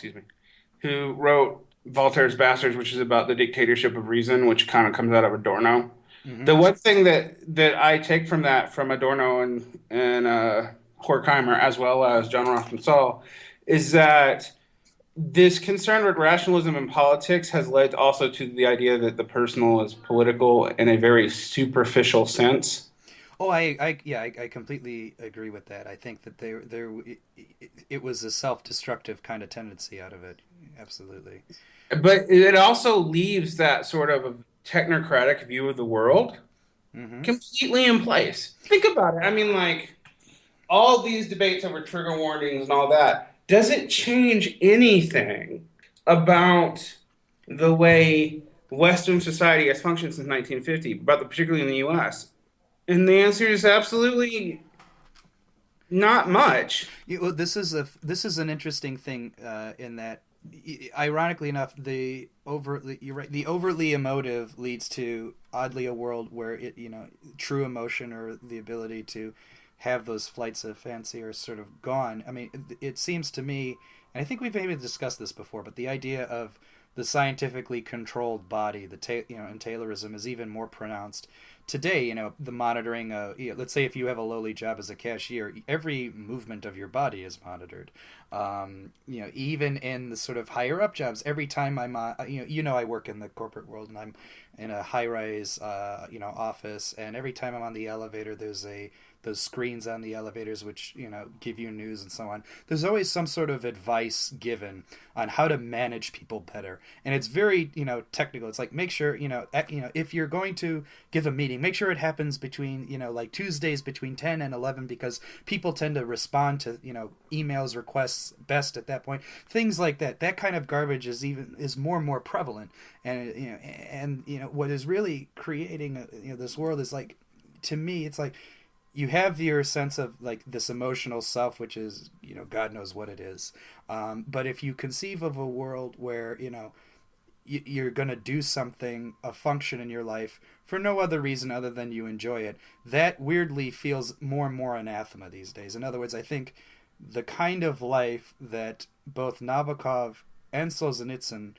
who wrote Voltaire's Bastards, which is about the dictatorship of reason, which kind of comes out of Adorno. Mm-hmm. The one thing that I take from that, from Adorno and Horkheimer, as well as John Ralston Saul, is that this concern with rationalism in politics has led also to the idea that the personal is political in a very superficial sense. Oh, I completely agree with that. I think that it was a self-destructive kind of tendency out of it. Absolutely. But it also leaves that sort of technocratic view of the world completely in place. Think about it. I mean, like, all these debates over trigger warnings and all that, does it change anything about the way Western society has functioned since 1950, particularly in the U.S.? And the answer is absolutely not much. Well, this is an interesting thing in that, ironically enough, the overtly emotive leads to oddly a world where true emotion or the ability to have those flights of fancy are sort of gone. I mean, it seems to me, and I think we've maybe discussed this before, but the idea of the scientifically controlled body, and Taylorism is even more pronounced today. The monitoring. Let's say if you have a lowly job as a cashier, every movement of your body is monitored. Even in the sort of higher up jobs, every time I'm, I work in the corporate world, and I'm in a high rise, office, and every time I'm on the elevator, there's those screens on the elevators which give you news and so on. There's always some sort of advice given on how to manage people better, and it's very technical. It's like, make sure if you're going to give a meeting, make sure it happens between like Tuesdays between 10 and 11, because people tend to respond to emails, requests best at that point. Things like that. That kind of garbage is more and more prevalent, and what is really creating this world is, like, to me, it's like you have your sense of like this emotional self, which is, God knows what it is. But if you conceive of a world where, you're going to do something, a function in your life for no other reason other than you enjoy it, that weirdly feels more and more anathema these days. In other words, I think the kind of life that both Nabokov and Solzhenitsyn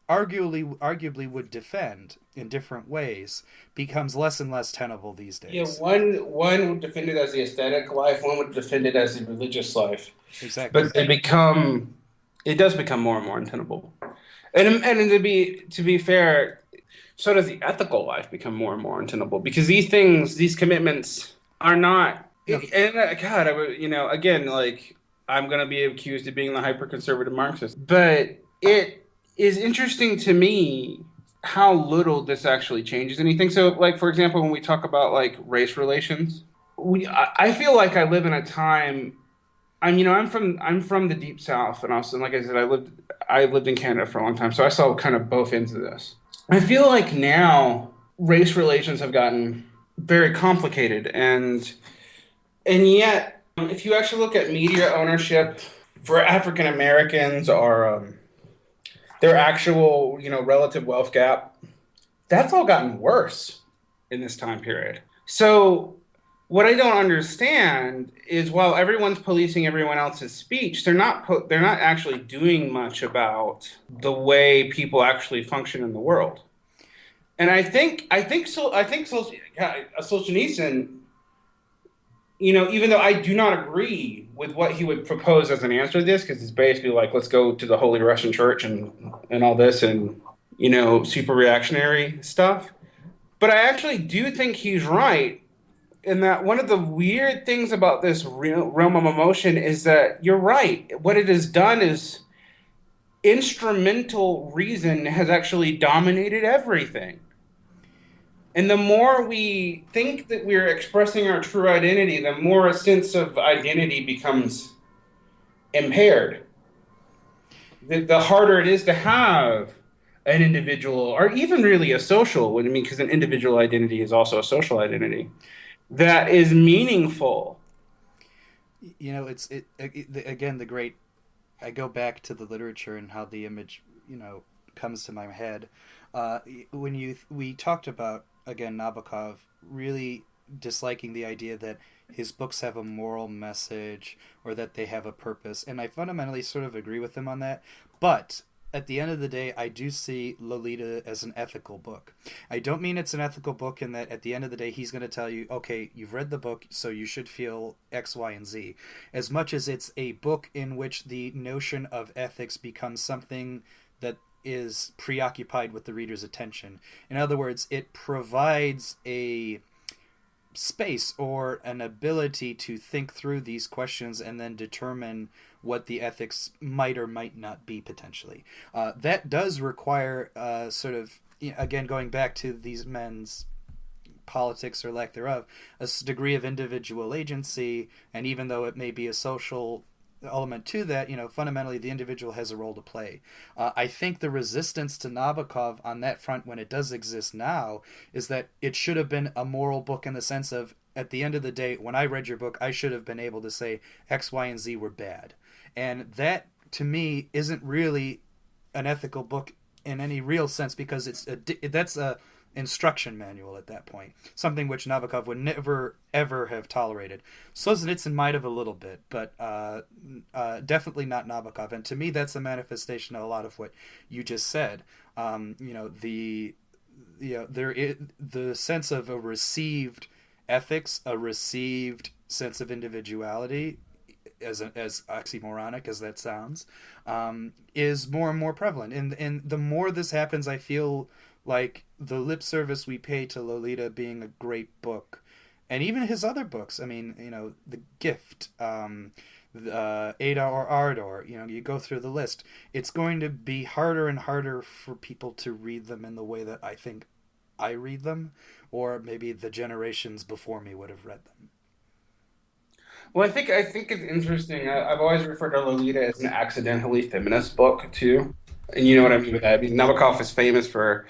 arguably would defend in different ways becomes less and less tenable these days. Yeah, one would defend it as the aesthetic life, one would defend it as the religious life. Exactly. But it does become more and more untenable. And to be fair, so does the ethical life become more and more untenable, because these commitments are not. God, again, like, I'm going to be accused of being the hyper-conservative Marxist, but it is interesting to me how little this actually changes anything. So, like, for example, when we talk about like race relations, I feel like I live in a time. I'm from the deep South, and also, like I said, I lived in Canada for a long time, so I saw kind of both ends of this. I feel like now race relations have gotten very complicated, and yet, if you actually look at media ownership for African Americans, or their actual, relative wealth gap, that's all gotten worse in this time period. So what I don't understand is, while everyone's policing everyone else's speech, they're not actually doing much about the way people actually function in the world. And I think Solzhenitsyn, even though I do not agree with what he would propose as an answer to this, because it's basically like, let's go to the Holy Russian Church and all this, and super reactionary stuff. But I actually do think he's right in that one of the weird things about this realm of emotion is that you're right. What it has done is instrumental reason has actually dominated everything. And the more we think that we're expressing our true identity, the more a sense of identity becomes impaired. The harder it is to have an individual, or even really a social, because an individual identity is also a social identity, that is meaningful. Again, I go back to the literature and how the image, comes to my head. We talked about, again, Nabokov really disliking the idea that his books have a moral message or that they have a purpose, and I fundamentally sort of agree with him on that. But at the end of the day, I do see Lolita as an ethical book. I don't mean it's an ethical book in that at the end of the day, he's going to tell you, okay, you've read the book, so you should feel X, Y, and Z. As much as it's a book in which the notion of ethics becomes something that is preoccupied with the reader's attention. In other words, it provides a space or an ability to think through these questions and then determine what the ethics might or might not be potentially. That does require sort of, again, going back to these men's politics or lack thereof, a degree of individual agency, and even though it may be a social element to that, fundamentally the individual has a role to play. I think the resistance to Nabokov on that front, when it does exist now, is that it should have been a moral book in the sense of, at the end of the day, when I read your book, I should have been able to say X, Y, and Z were bad. And that, to me, isn't really an ethical book in any real sense, because that's a instruction manual at that point, something which Nabokov would never ever have tolerated. Solzhenitsyn might have a little bit, but definitely not Nabokov. And to me, that's a manifestation of a lot of what you just said. There is the sense of a received ethics, a received sense of individuality, as oxymoronic as that sounds, is more and more prevalent. And the more this happens, I feel like the lip service we pay to Lolita being a great book, and even his other books. I mean, The Gift, Ada or Ardor. You go through the list. It's going to be harder and harder for people to read them in the way that I think I read them, or maybe the generations before me would have read them. Well, I think it's interesting. I've always referred to Lolita as an accidentally feminist book too, and you know what I mean with that. I mean, Nabokov is famous for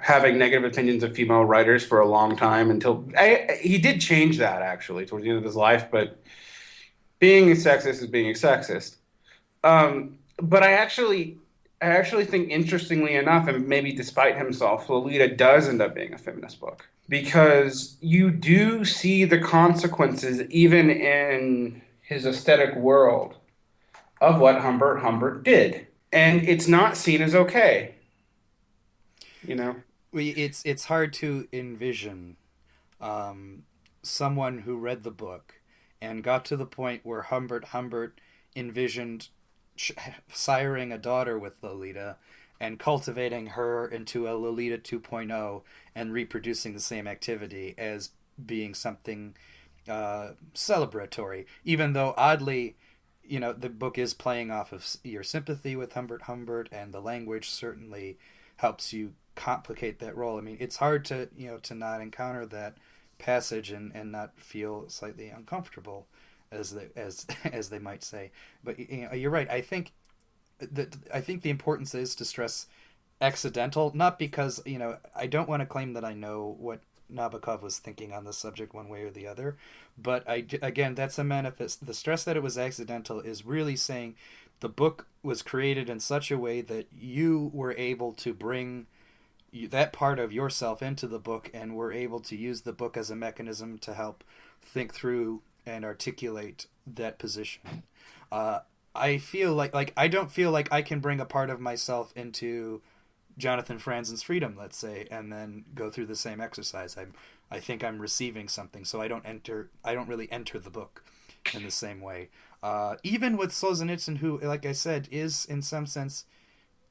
having negative opinions of female writers for a long time until he did change that actually towards the end of his life. But being a sexist is being a sexist. But I actually think, interestingly enough, and maybe despite himself, Lolita does end up being a feminist book. Because you do see the consequences, even in his aesthetic world, of what Humbert did. And it's not seen as okay. It's hard to envision someone who read the book and got to the point where Humbert envisioned siring a daughter with Lolita and cultivating her into a Lolita 2.0 and reproducing the same activity as being something celebratory. Even though, oddly, the book is playing off of your sympathy with Humbert, and the language certainly helps you complicate that role. I mean, it's hard to not encounter that passage and not feel slightly uncomfortable, as they might say. But you're right. I think the importance is to stress accidental, not because I don't want to claim that I know what Nabokov was thinking on the subject one way or the other, but again, that's a manifest. The stress that it was accidental is really saying the book was created in such a way that you were able to bring that part of yourself into the book, and were able to use the book as a mechanism to help think through and articulate that position. I feel like I don't feel like I can bring a part of myself into Jonathan Franzen's Freedom, let's say, and then go through the same exercise. I think I'm receiving something, so I don't really enter the book in the same way. Even with Solzhenitsyn, who, like I said, is in some sense,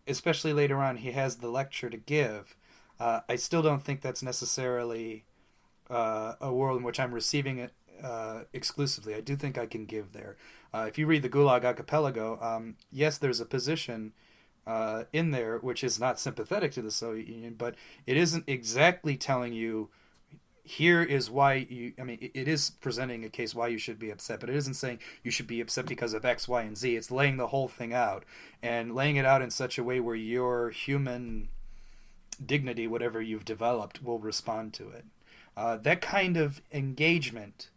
especially later on, he has the lecture to give. I still don't think that's necessarily a world in which I'm receiving it exclusively. I do think I can give there. If you read the Gulag Archipelago, yes, there's a position in there which is not sympathetic to the Soviet Union, but it isn't exactly telling you, here is why you... I mean, it is presenting a case why you should be upset, but it isn't saying you should be upset because of X, Y, and Z. It's laying the whole thing out, and laying it out in such a way where your human dignity, whatever you've developed, will respond to it. That kind of engagement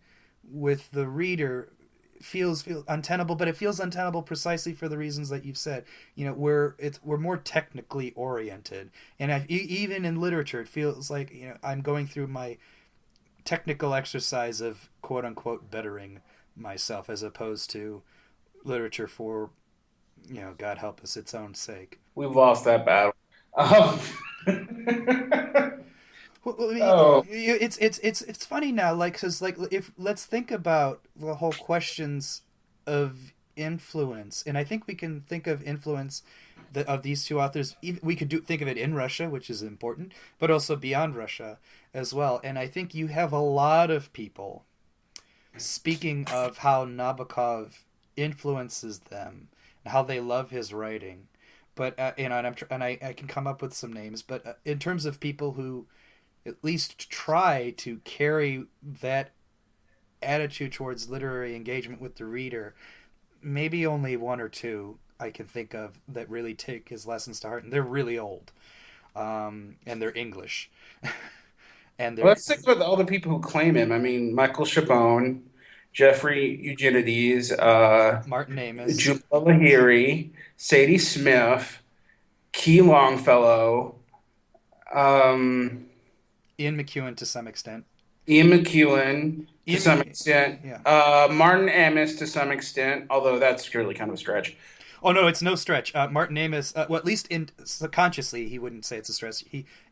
with the reader feels untenable, but it feels untenable precisely for the reasons that you've said. We're more technically oriented, and even in literature, it feels like I'm going through my technical exercise of quote unquote bettering myself, as opposed to literature for God help us, its own sake. We've lost that battle. It's funny now, because if let's think about the whole questions of influence, and I think we can think of influence of these two authors. We could think of it in Russia, which is important, but also beyond Russia as well. And I think you have a lot of people speaking of how Nabokov influences them and how they love his writing. But I can come up with some names, but in terms of people who at least try to carry that attitude towards literary engagement with the reader, maybe only one or two I can think of that really take his lessons to heart, and they're really old, and they're English. Let's stick with all the people who claim him. I mean, Michael Chabon, Jeffrey Eugenides, Martin Amis, Jubal Lahiri, Sadie Smith, Key Longfellow. Um, Ian McEwan to some extent. Ian McEwan to Ian some Mc- extent. yeah. Martin Amis to some extent, although that's really kind of a stretch. Oh no, it's no stretch. Martin Amis, well, at least subconsciously, he wouldn't say it's a stretch.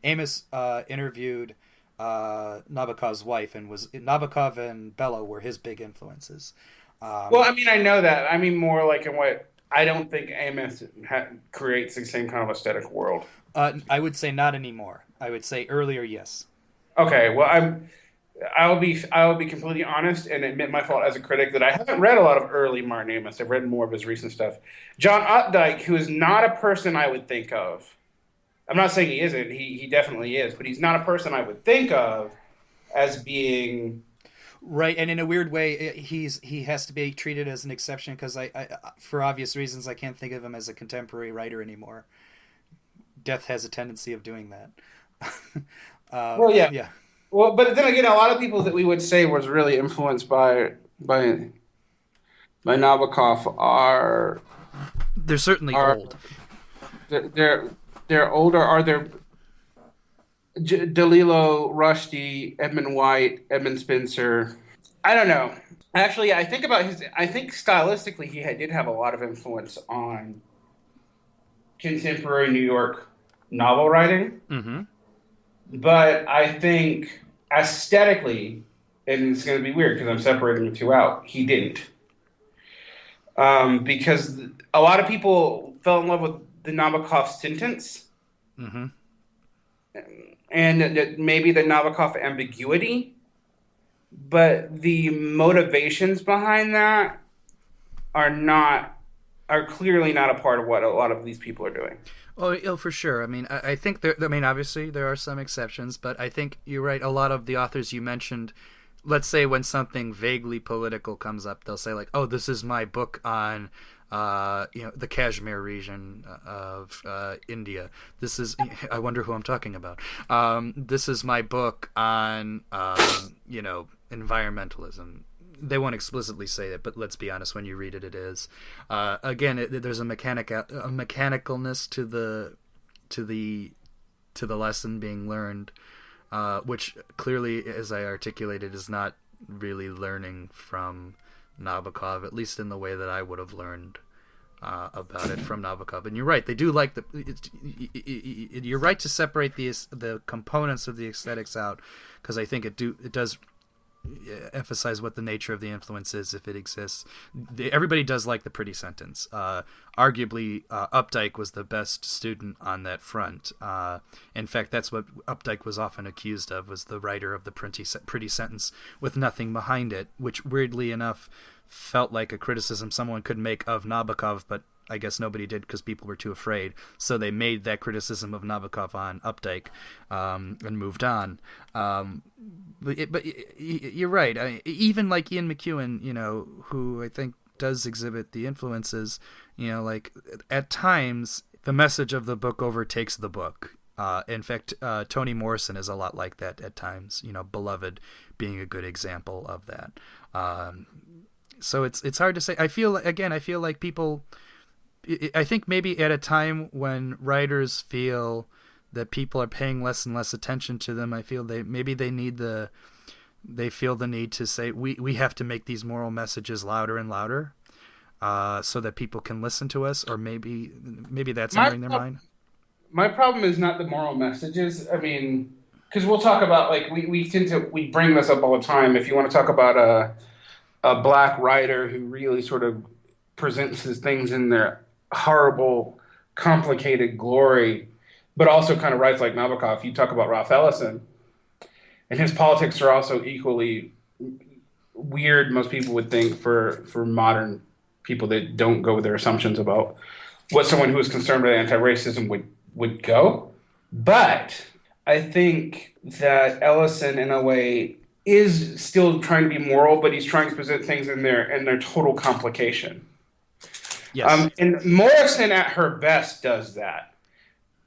Amos interviewed Nabokov's wife, and Nabokov and Bella were his big influences. Well, I mean, I know that. I mean, more like in what I don't think Amos creates the same kind of aesthetic world. I would say not anymore. I would say earlier, yes. Okay, well, I'll be completely honest and admit my fault as a critic that I haven't read a lot of early Martin Amis. I've read more of his recent stuff. John Updike, who is not a person I would think of. I'm not saying he isn't. He definitely is, but he's not a person I would think of as being right. And in a weird way, he has to be treated as an exception because I for obvious reasons I can't think of him as a contemporary writer anymore. Death has a tendency of doing that. Well, yeah. Yeah. Well, but then again, a lot of people that we would say was really influenced by Nabokov are They're certainly old. They're older. Are there DeLillo, Rushdie, Edmund White, Edmund Spencer? I don't know. Actually, I think stylistically did have a lot of influence on contemporary New York novel writing. Mm-hmm. But I think aesthetically, and it's going to be weird because I'm separating the two out, he didn't. Because a lot of people fell in love with the Nabokov sentence. Mm-hmm. And maybe the Nabokov ambiguity. But the motivations behind that are clearly not a part of what a lot of these people are doing. Oh, for sure. I mean, I think obviously there are some exceptions, but I think you're right. A lot of the authors you mentioned, let's say when something vaguely political comes up, they'll say like, "Oh, this is my book on, the Kashmir region of India. This is, I wonder who I'm talking about. This is my book on, environmentalism." They won't explicitly say it, but let's be honest. When you read it, it is. Again, there's a mechanicalness to the lesson being learned, which clearly, as I articulated, is not really learning from Nabokov, at least in the way that I would have learned about it from Nabokov. And you're right; they do like you're right to separate the components of the aesthetics out, because I think it does emphasize what the nature of the influence is, if it exists. Everybody does like the pretty sentence. Arguably, Updike was the best student on that front. In fact, that's what Updike was often accused of, was the writer of the pretty sentence with nothing behind it, which weirdly enough felt like a criticism someone could make of Nabokov, but I guess nobody did because people were too afraid. So they made that criticism of Nabokov on Updike and moved on. But you're right. I mean, even like Ian McEwan, who I think does exhibit the influences, like at times the message of the book overtakes the book. In fact, Toni Morrison is a lot like that at times, Beloved being a good example of that. So it's hard to say. I feel like people... I think maybe at a time when writers feel that people are paying less and less attention to them, I feel they feel the need to say we have to make these moral messages louder and louder, so that people can listen to us, or maybe that's entering their mind. My problem is not the moral messages. I mean, because we'll talk about, like, we bring this up all the time. If you want to talk about a black writer who really sort of presents his things in their horrible, complicated glory, but also kind of writes like Nabokov, you talk about Ralph Ellison, and his politics are also equally weird, most people would think, for modern people that don't go with their assumptions about what someone who is concerned with anti-racism would go. But I think that Ellison, in a way, is still trying to be moral, but he's trying to present things in their total complication. Yes. And Morrison at her best does that.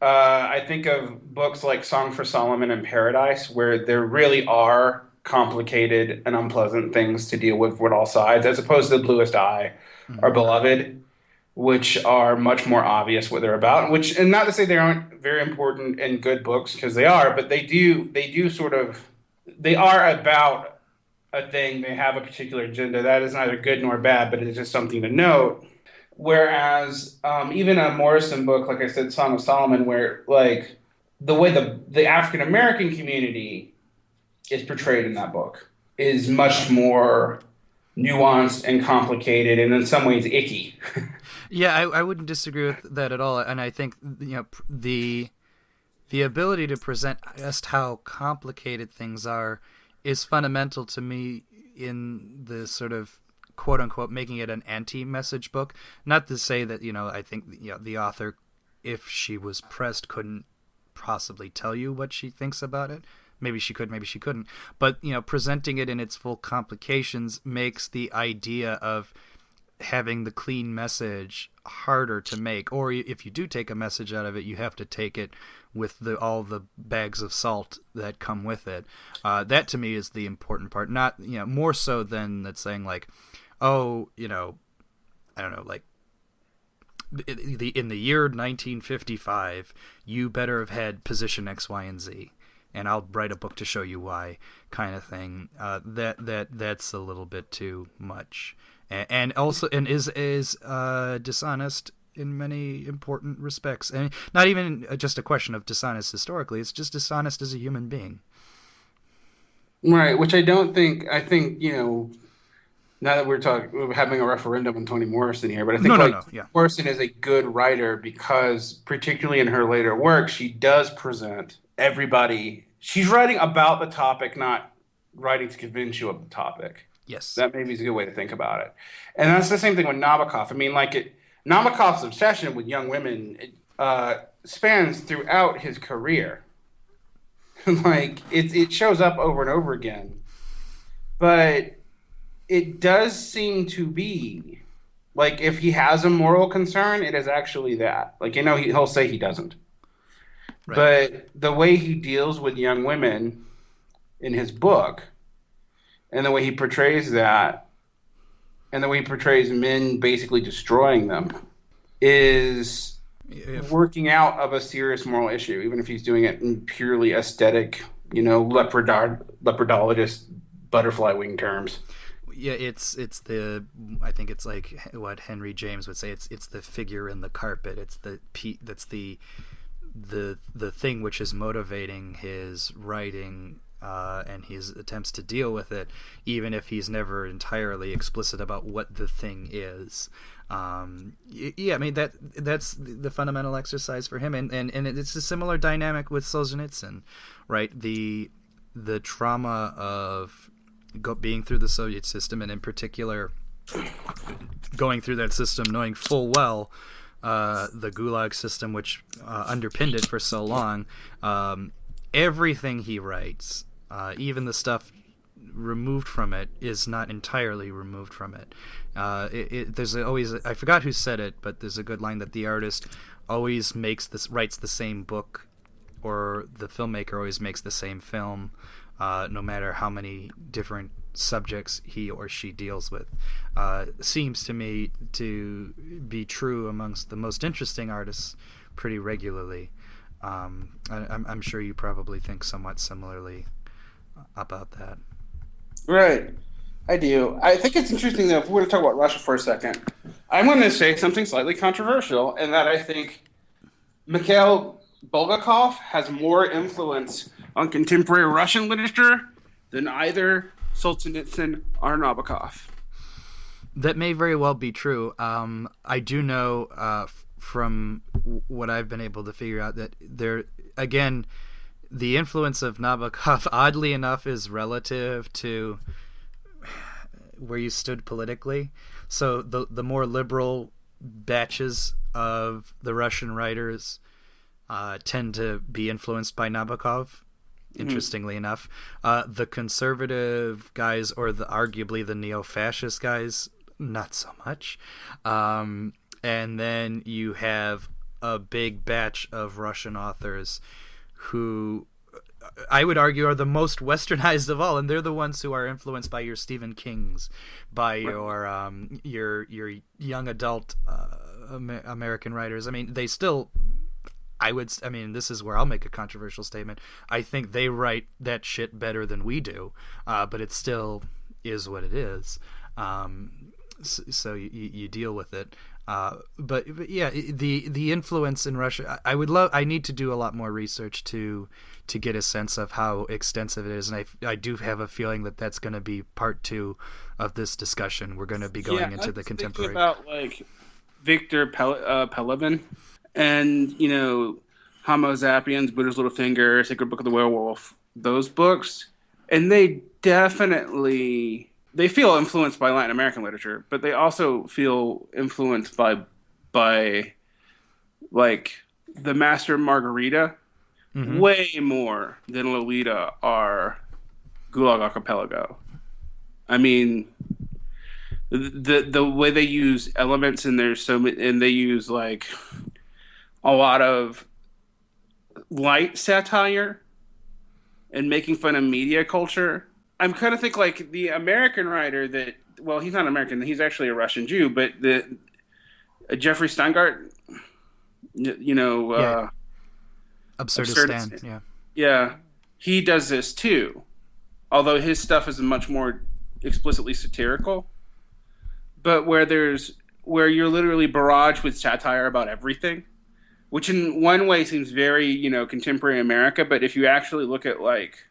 I think of books like Song for Solomon and Paradise, where there really are complicated and unpleasant things to deal with all sides, as opposed to The Bluest Eye or Beloved, which are much more obvious what they're about. And not to say they aren't very important and good books, because they are, but they do sort of, they are about a thing. They have a particular agenda that is neither good nor bad, but it's just something to note. Whereas even a Morrison book, like I said, Song of Solomon, where like the way the African American community is portrayed in that book is much more nuanced and complicated, and in some ways icky. Yeah, I wouldn't disagree with that at all, and I think the ability to present just how complicated things are is fundamental to me in the sort of quote unquote making it an anti-message book. Not to say that I think the author, if she was pressed, couldn't possibly tell you what she thinks about it. Maybe she could, maybe she couldn't. But presenting it in its full complications makes the idea of having the clean message harder to make. Or if you do take a message out of it, you have to take it with all the bags of salt that come with it. That to me is the important part. Not more so than that saying like, oh, I don't know, like in the year 1955, you better have had position X, Y, and Z, and I'll write a book to show you why, kind of thing. That's a little bit too much, and also is dishonest in many important respects, and not even just a question of dishonest historically. It's just dishonest as a human being. Right, which I think now that we're having a referendum on Toni Morrison here, but I think Yeah. Morrison is a good writer because, particularly in her later work, she does present everybody. She's writing about the topic, not writing to convince you of the topic. Yes. That maybe is a good way to think about it. And that's the same thing with Nabokov. I mean, Nabokov's obsession with young women spans throughout his career. It shows up over and over again. But it does seem to be if he has a moral concern, it is actually that. He'll say he doesn't. Right. But the way he deals with young women in his book, and the way he portrays that, and the way he portrays men basically destroying them, is working out of a serious moral issue, even if he's doing it in purely aesthetic, leopardologist butterfly wing terms. Yeah, I think it's like what Henry James would say. It's the figure in the carpet. It's that's the thing which is motivating his writing and his attempts to deal with it, even if he's never entirely explicit about what the thing is. I mean that's the fundamental exercise for him, and it's a similar dynamic with Solzhenitsyn, right? The trauma of being through the Soviet system, and in particular going through that system knowing full well the Gulag system, which underpinned it for so long. Everything he writes, even the stuff removed from it, is not entirely removed from it. There's always, I forgot who said it, but there's a good line that the artist always writes the same book, or the filmmaker always makes the same film, no matter how many different subjects he or she deals with. Seems to me to be true amongst the most interesting artists pretty regularly. I'm sure you probably think somewhat similarly about that. Right. I do. I think it's interesting, though, if we're going to talk about Russia for a second, I'm going to say something slightly controversial, in that I think Mikhail Bulgakov has more influence on contemporary Russian literature than either Solzhenitsyn or Nabokov. That may very well be true. I do know from what I've been able to figure out that again, the influence of Nabokov, oddly enough, is relative to where you stood politically. So the more liberal batches of the Russian writers tend to be influenced by Nabokov, interestingly enough. The conservative guys, or arguably the neo-fascist guys, not so much. And then you have a big batch of Russian authors who I would argue are the most westernized of all, and they're the ones who are influenced by your Stephen Kings, by your young adult American writers. I mean, they still. I mean, this is where I'll make a controversial statement. I think they write that shit better than we do, but it still is what it is. So you deal with it. But yeah, the influence in Russia. I need to do a lot more research to get a sense of how extensive it is, and I do have a feeling that that's going to be part 2 of this discussion. We're going to be going into the contemporary. About like Victor Pelevin. And, Homo Sapiens, Buddha's Little Finger, Sacred Book of the Werewolf, those books. And they definitely, they feel influenced by Latin American literature, but they also feel influenced by like, The Master and Margarita, way more than Lolita or Gulag Archipelago. I mean, the way they use elements in there, and they use like a lot of light satire and making fun of media culture. I'm kind of think like the American writer that, well, he's not American, he's actually a Russian Jew, but the Jeffrey Steingart, Absurdistan, yeah, he does this too, although his stuff is much more explicitly satirical. But where you're literally barraged with satire about everything, which in one way seems very, contemporary America. But if you actually look at like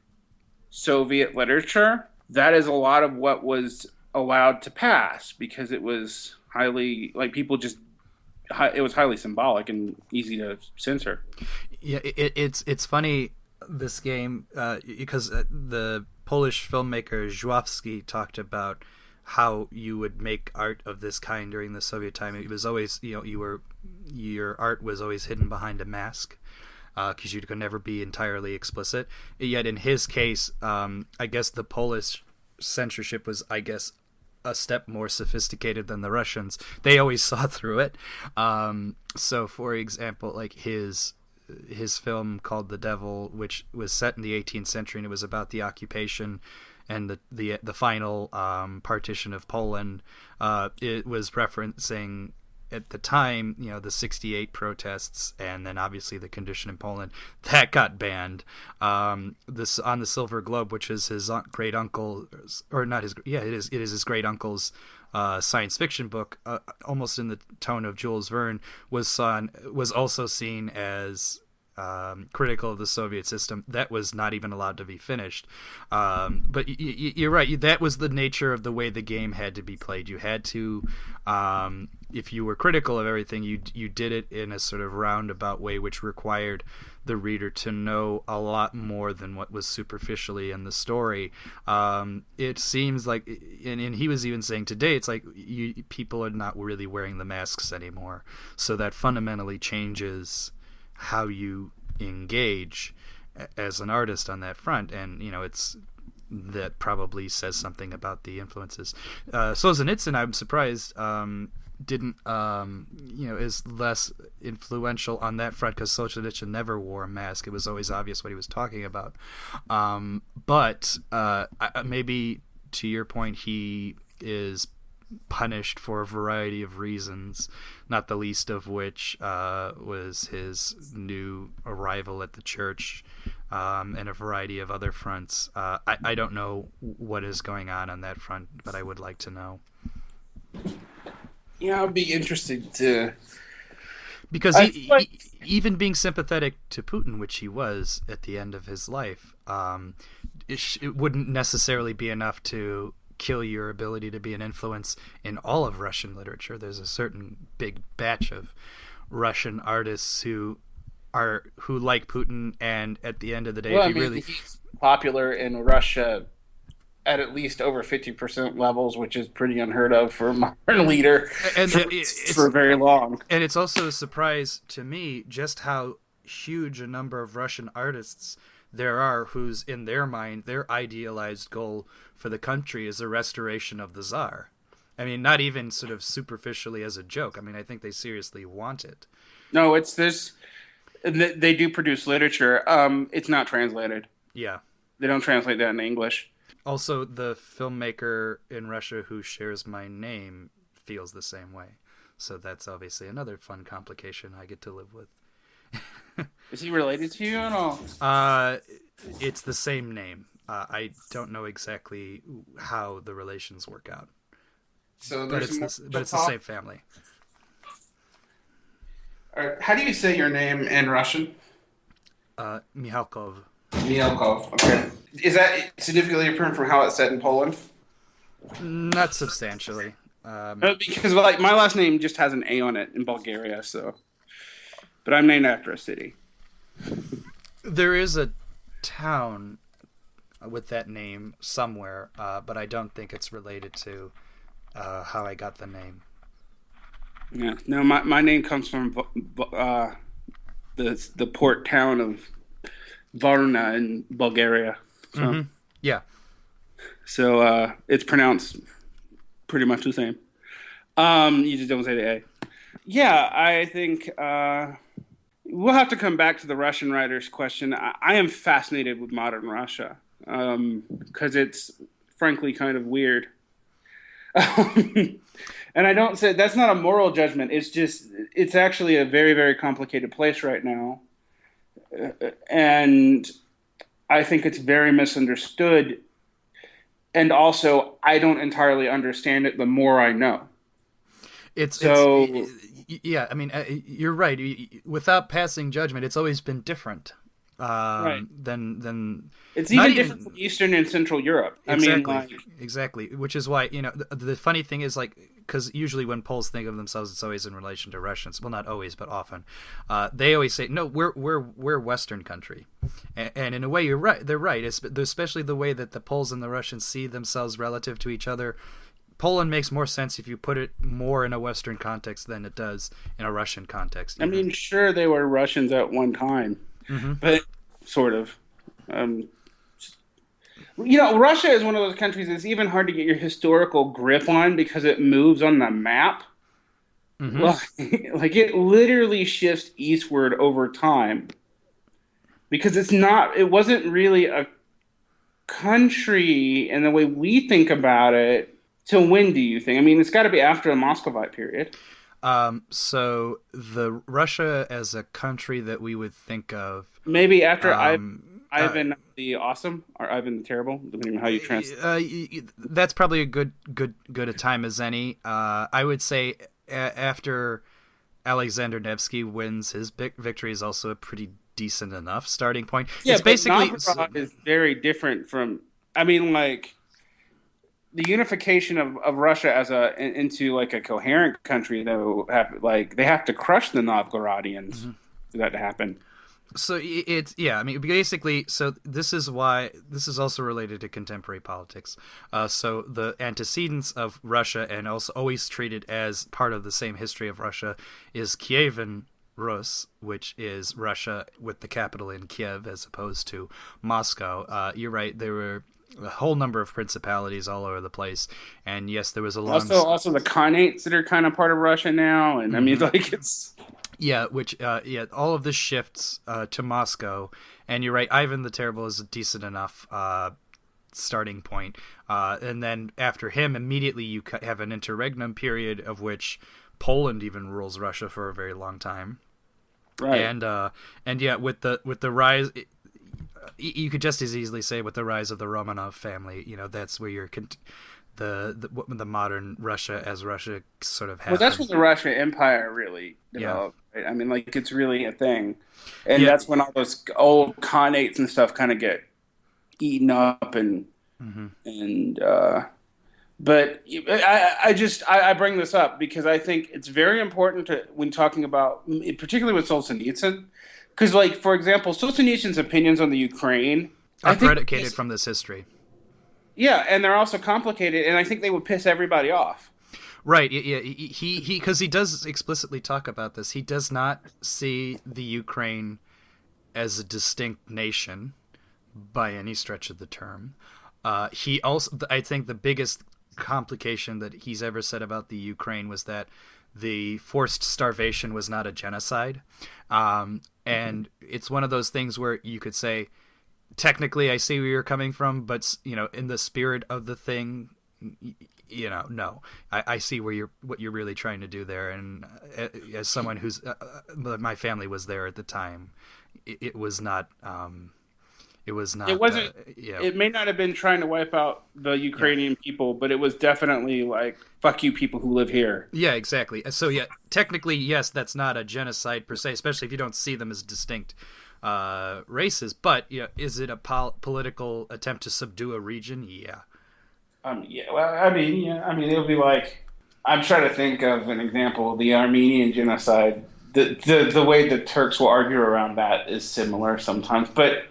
Soviet literature, that is a lot of what was allowed to pass because it was highly, like it was highly symbolic and easy to censor. Yeah, it's funny, this game, because the Polish filmmaker Żuławski talked about how you would make art of this kind during the Soviet time. It was always, your art was always hidden behind a mask, because you could never be entirely explicit. Yet in his case, I guess the Polish censorship was, a step more sophisticated than the Russians. They always saw through it. So, for example, like his film called The Devil, which was set in the 18th century, and it was about the occupation and the final partition of Poland. It was referencing at the time, the 68 protests, and then obviously the condition in Poland that got banned. This on the Silver Globe, which is his great uncle, or not his, it is his great uncle's science fiction book, almost in the tone of Jules Verne, was also seen as critical of the Soviet system. That was not even allowed to be finished. But you're right. That was the nature of the way the game had to be played. You had to, if you were critical of everything, you did it in a sort of roundabout way, which required the reader to know a lot more than what was superficially in the story. It seems like, and he was even saying today, it's like people are not really wearing the masks anymore. So that fundamentally changes how you engage as an artist on that front, and that probably says something about the influences. Solzhenitsyn, I'm surprised, didn't is less influential on that front, because Solzhenitsyn never wore a mask. It was always obvious what he was talking about. But maybe to your point, he is punished for a variety of reasons, not the least of which was his new arrival at the church, and a variety of other fronts. I don't know what is going on that front, but I would like to know. Yeah, I'd be interested to... Because even being sympathetic to Putin, which he was at the end of his life, it wouldn't necessarily be enough to kill your ability to be an influence in all of Russian literature. There's a certain big batch of Russian artists who like Putin, and at the end of the day, he's popular in Russia at least over 50% levels, which is pretty unheard of for a modern leader, and for very long. And it's also a surprise to me just how huge a number of Russian artists there are whose, in their mind, their idealized goal for the country is the restoration of the Tsar. I mean, not even sort of superficially as a joke. I mean, I think they seriously want it. No, they do produce literature. It's not translated. Yeah. They don't translate that in English. Also, the filmmaker in Russia who shares my name feels the same way. So that's obviously another fun complication I get to live with. Is he related to you at all? It's the same name. I don't know exactly how the relations work out. So But it's the same family. All right. How do you say your name in Russian? Mihalkov. Mielkov. Okay. Is that significantly different from how it's said in Poland? Not substantially. Because like my last name just has an A on it in Bulgaria, so. But I'm named after a city. There is a town with that name somewhere, but I don't think it's related to how I got the name. Yeah, no, my name comes from the port town of Varna in Bulgaria. So, Mm-hmm. Yeah. So it's pronounced pretty much the same. You just don't say the A. Yeah, I think we'll have to come back to the Russian writer's question. I am fascinated with modern Russia because it's frankly kind of weird. And I don't say that's not a moral judgment. It's actually a very, very complicated place right now. And I think it's very misunderstood. And also, I don't entirely understand it the more I know. Yeah, I mean, you're right. Without passing judgment, it's always been different. Right. Than it's even different from Eastern and Central Europe. Exactly. Which is why, the funny thing is, like, because usually when Poles think of themselves, it's always in relation to Russians. Well, not always, but often. They always say, "No, we're Western country," and in a way, you're right. They're right, especially the way that the Poles and the Russians see themselves relative to each other. Poland makes more sense if you put it more in a Western context than it does in a Russian context. I mean, sure, they were Russians at one time, but sort of. Russia is one of those countries that's even hard to get your historical grip on because it moves on the map. Like it literally shifts eastward over time because it wasn't really a country in the way we think about it. Till when do you think? I mean, it's got to be after the Muscovite period. So the Russia as a country that we would think of, maybe after Ivan the Awesome or Ivan the Terrible, depending on how you translate. That's probably a good a time as any. I would say after Alexander Nevsky wins his victory is also a pretty decent enough starting point. Yeah, it's basically Novgorod is very different from. I mean, like. The unification of Russia into like a coherent country, though, they have to crush the Novgorodians for that to happen. So I mean, basically, so this is also related to contemporary politics. So the antecedents of Russia, and also always treated as part of the same history of Russia, is Kievan Rus, which is Russia with the capital in Kiev as opposed to Moscow. You're right, there were a whole number of principalities all over the place, and yes, there was a long also the Khanates that are kind of part of Russia now, and I mean, like it's all of this shifts to Moscow, and you're right, Ivan the Terrible is a decent enough starting point, and then after him, immediately you have an interregnum period of which Poland even rules Russia for a very long time, right? And yeah, with the rise. You could just as easily say with the rise of the Romanov family, that's where you're the modern Russia as Russia sort of happened. Well, that's when the Russian Empire really developed. Yeah. Right? I mean, like it's really a thing, and that's when all those old Khanates and stuff kind of get eaten up, but I bring this up because I think it's very important when talking about, particularly with Solzhenitsyn. Because, like, for example, Solzhenitsyn's opinions on the Ukraine are predicated from this history. Yeah, and they're also complicated, and I think they would piss everybody off. Right. Yeah. Because he does explicitly talk about this. He does not see the Ukraine as a distinct nation by any stretch of the term. He also, I think, the biggest complication that he's ever said about the Ukraine was that the forced starvation was not a genocide. And it's one of those things where you could say, technically, I see where you're coming from, but in the spirit of the thing, no. I see what you're really trying to do there, and as someone who's my family was there at the time, it was not. It was not. It wasn't. It may not have been trying to wipe out the Ukrainian people, but it was definitely like, "Fuck you, people who live here." Yeah, exactly. So technically, yes, that's not a genocide per se, especially if you don't see them as distinct races. But is it a political attempt to subdue a region? Yeah. It'll be like, I'm trying to think of an example. The Armenian genocide. The way the Turks will argue around that is similar sometimes, but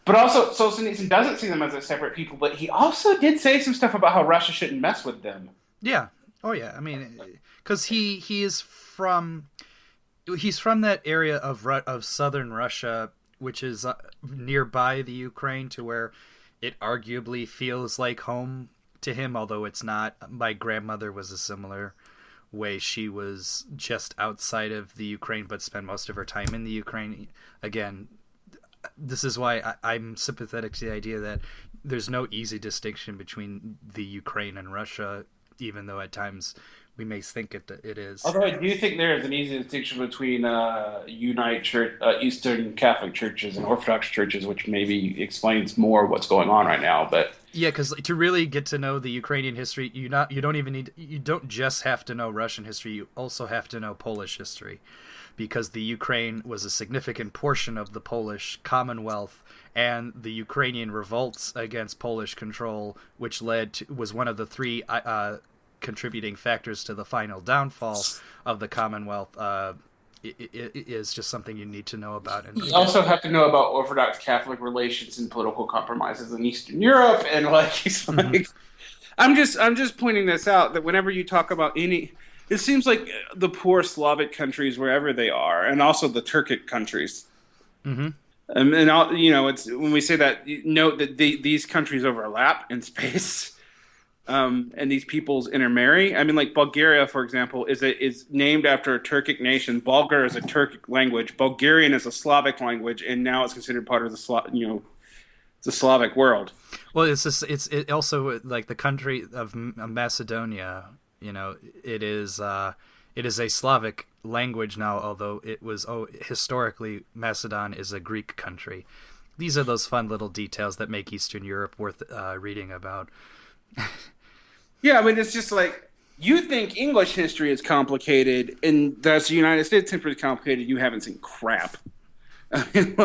also Solzhenitsyn doesn't see them as a separate people. But he also did say some stuff about how Russia shouldn't mess with them. Yeah. Oh yeah. I mean, because he's from that area of southern Russia, which is nearby the Ukraine, to where it arguably feels like home to him, although it's not. My grandmother was a similar way. She was just outside of the Ukraine but spent most of her time in the Ukraine. Again, this is why I'm sympathetic to the idea that there's no easy distinction between the Ukraine and Russia, even though at times we may think it is. Although I do think there is an easy distinction between Eastern Catholic churches and Orthodox churches, which maybe explains more what's going on right now. But yeah, because to really get to know the Ukrainian history, you don't just have to know Russian history. You also have to know Polish history, because the Ukraine was a significant portion of the Polish Commonwealth, and the Ukrainian revolts against Polish control, which was one of the three contributing factors to the final downfall of the Commonwealth. It is just something you need to know about. And you also have to know about Orthodox Catholic relations and political compromises in Eastern Europe, and I'm just pointing this out, that whenever you talk about it seems like the poor Slavic countries, wherever they are, and also the Turkic countries. Mm-hmm. It's when we say that, note that these countries overlap in space. And these peoples intermarry. I mean, like Bulgaria, for example, is named after a Turkic nation. Bulgar is a Turkic language. Bulgarian is a Slavic language, and now it's considered part of the Slavic world. Well, it's also like the country of Macedonia. It is a Slavic language now, although it was historically Macedon is a Greek country. These are those fun little details that make Eastern Europe worth reading about. Yeah, I mean, it's just like, you think English history is complicated, and that's the United States history is complicated. You haven't seen crap. I mean,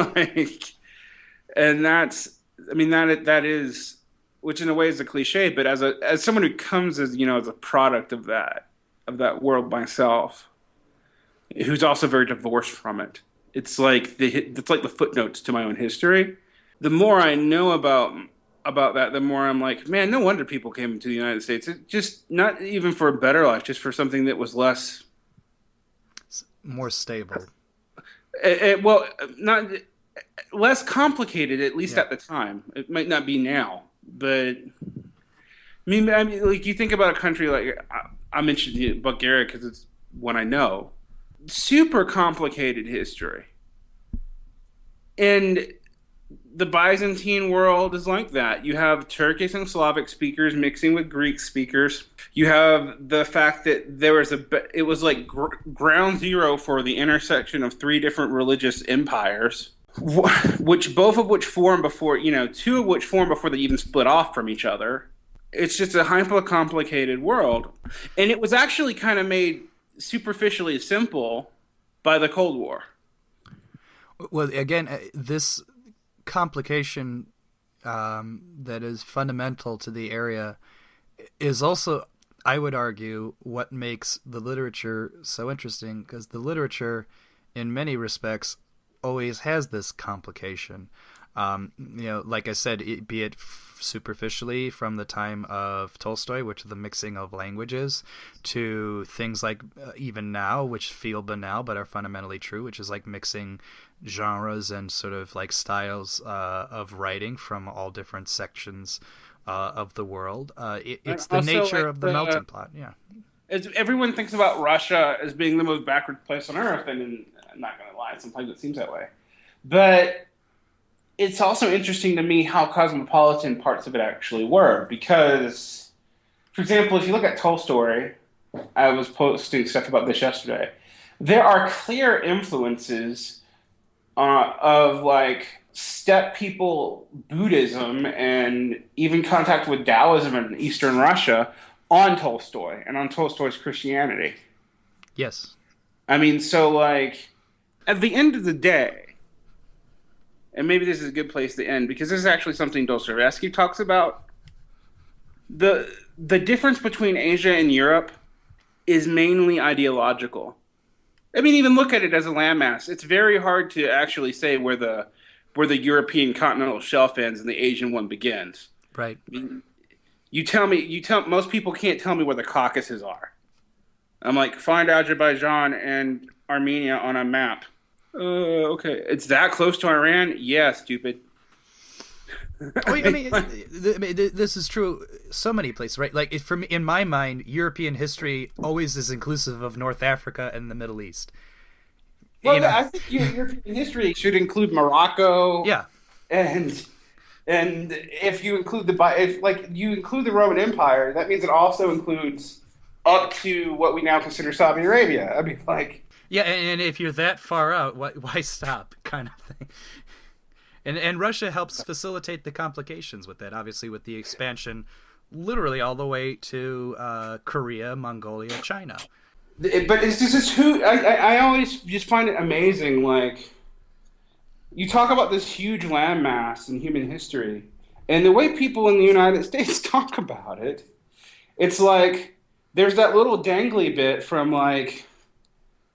that is, which in a way is a cliche, but as someone who comes as a product of that world myself, who's also very divorced from it, it's like the footnotes to my own history. The more I know about that, the more I'm like, man, no wonder people came to the United States. It just, not even for a better life, just for something that was more stable. Not less complicated, at least at the time. It might not be now, but I mean, like, you think about a country like, I mentioned Bulgaria because it's one I know. Super complicated history, and the Byzantine world is like that. You have Turkish and Slavic speakers mixing with Greek speakers. You have the fact that it was like ground zero for the intersection of three different religious empires, both of which formed before, two of which formed before they even split off from each other. It's just a hyper-complicated world. And it was actually kind of made superficially simple by the Cold War. Well, again, this complication that is fundamental to the area is also, I would argue, what makes the literature so interesting, because the literature, in many respects, always has this complication. Like I said, be it superficially from the time of Tolstoy, which is the mixing of languages, to things like even now, which feel banal but are fundamentally true, which is like mixing genres and sort of like styles of writing from all different sections of the world. It's the nature of the melting pot. Yeah. Everyone thinks about Russia as being the most backward place on earth, and I'm not going to lie, sometimes it seems that way. But it's also interesting to me how cosmopolitan parts of it actually were, because for example, if you look at Tolstoy, I was posting stuff about this yesterday. There are clear influences of like steppe people Buddhism and even contact with Taoism in Eastern Russia on Tolstoy and on Tolstoy's Christianity. Yes. I mean, so like at the end of the day, and maybe this is a good place to end because this is actually something Dostoevsky talks about. The difference between Asia and Europe is mainly ideological. I mean, even look at it as a landmass. It's very hard to actually say where the European continental shelf ends and the Asian one begins. Right. I mean, most people can't tell me where the Caucasus are. I'm like, find Azerbaijan and Armenia on a map. Okay. It's that close to Iran? Yeah, stupid. I mean, this is true so many places, right? Like, in my mind, European history always is inclusive of North Africa and the Middle East. Well, I think European history should include Morocco. Yeah, and if you include you include the Roman Empire, that means it also includes up to what we now consider Saudi Arabia. I mean, like, yeah, and if you're that far out, why stop? Kind of thing. And Russia helps facilitate the complications with that, obviously, with the expansion literally all the way to Korea, Mongolia, China. But it's just I always just find it amazing. Like, you talk about this huge landmass in human history, and the way people in the United States talk about it, it's like there's that little dangly bit from like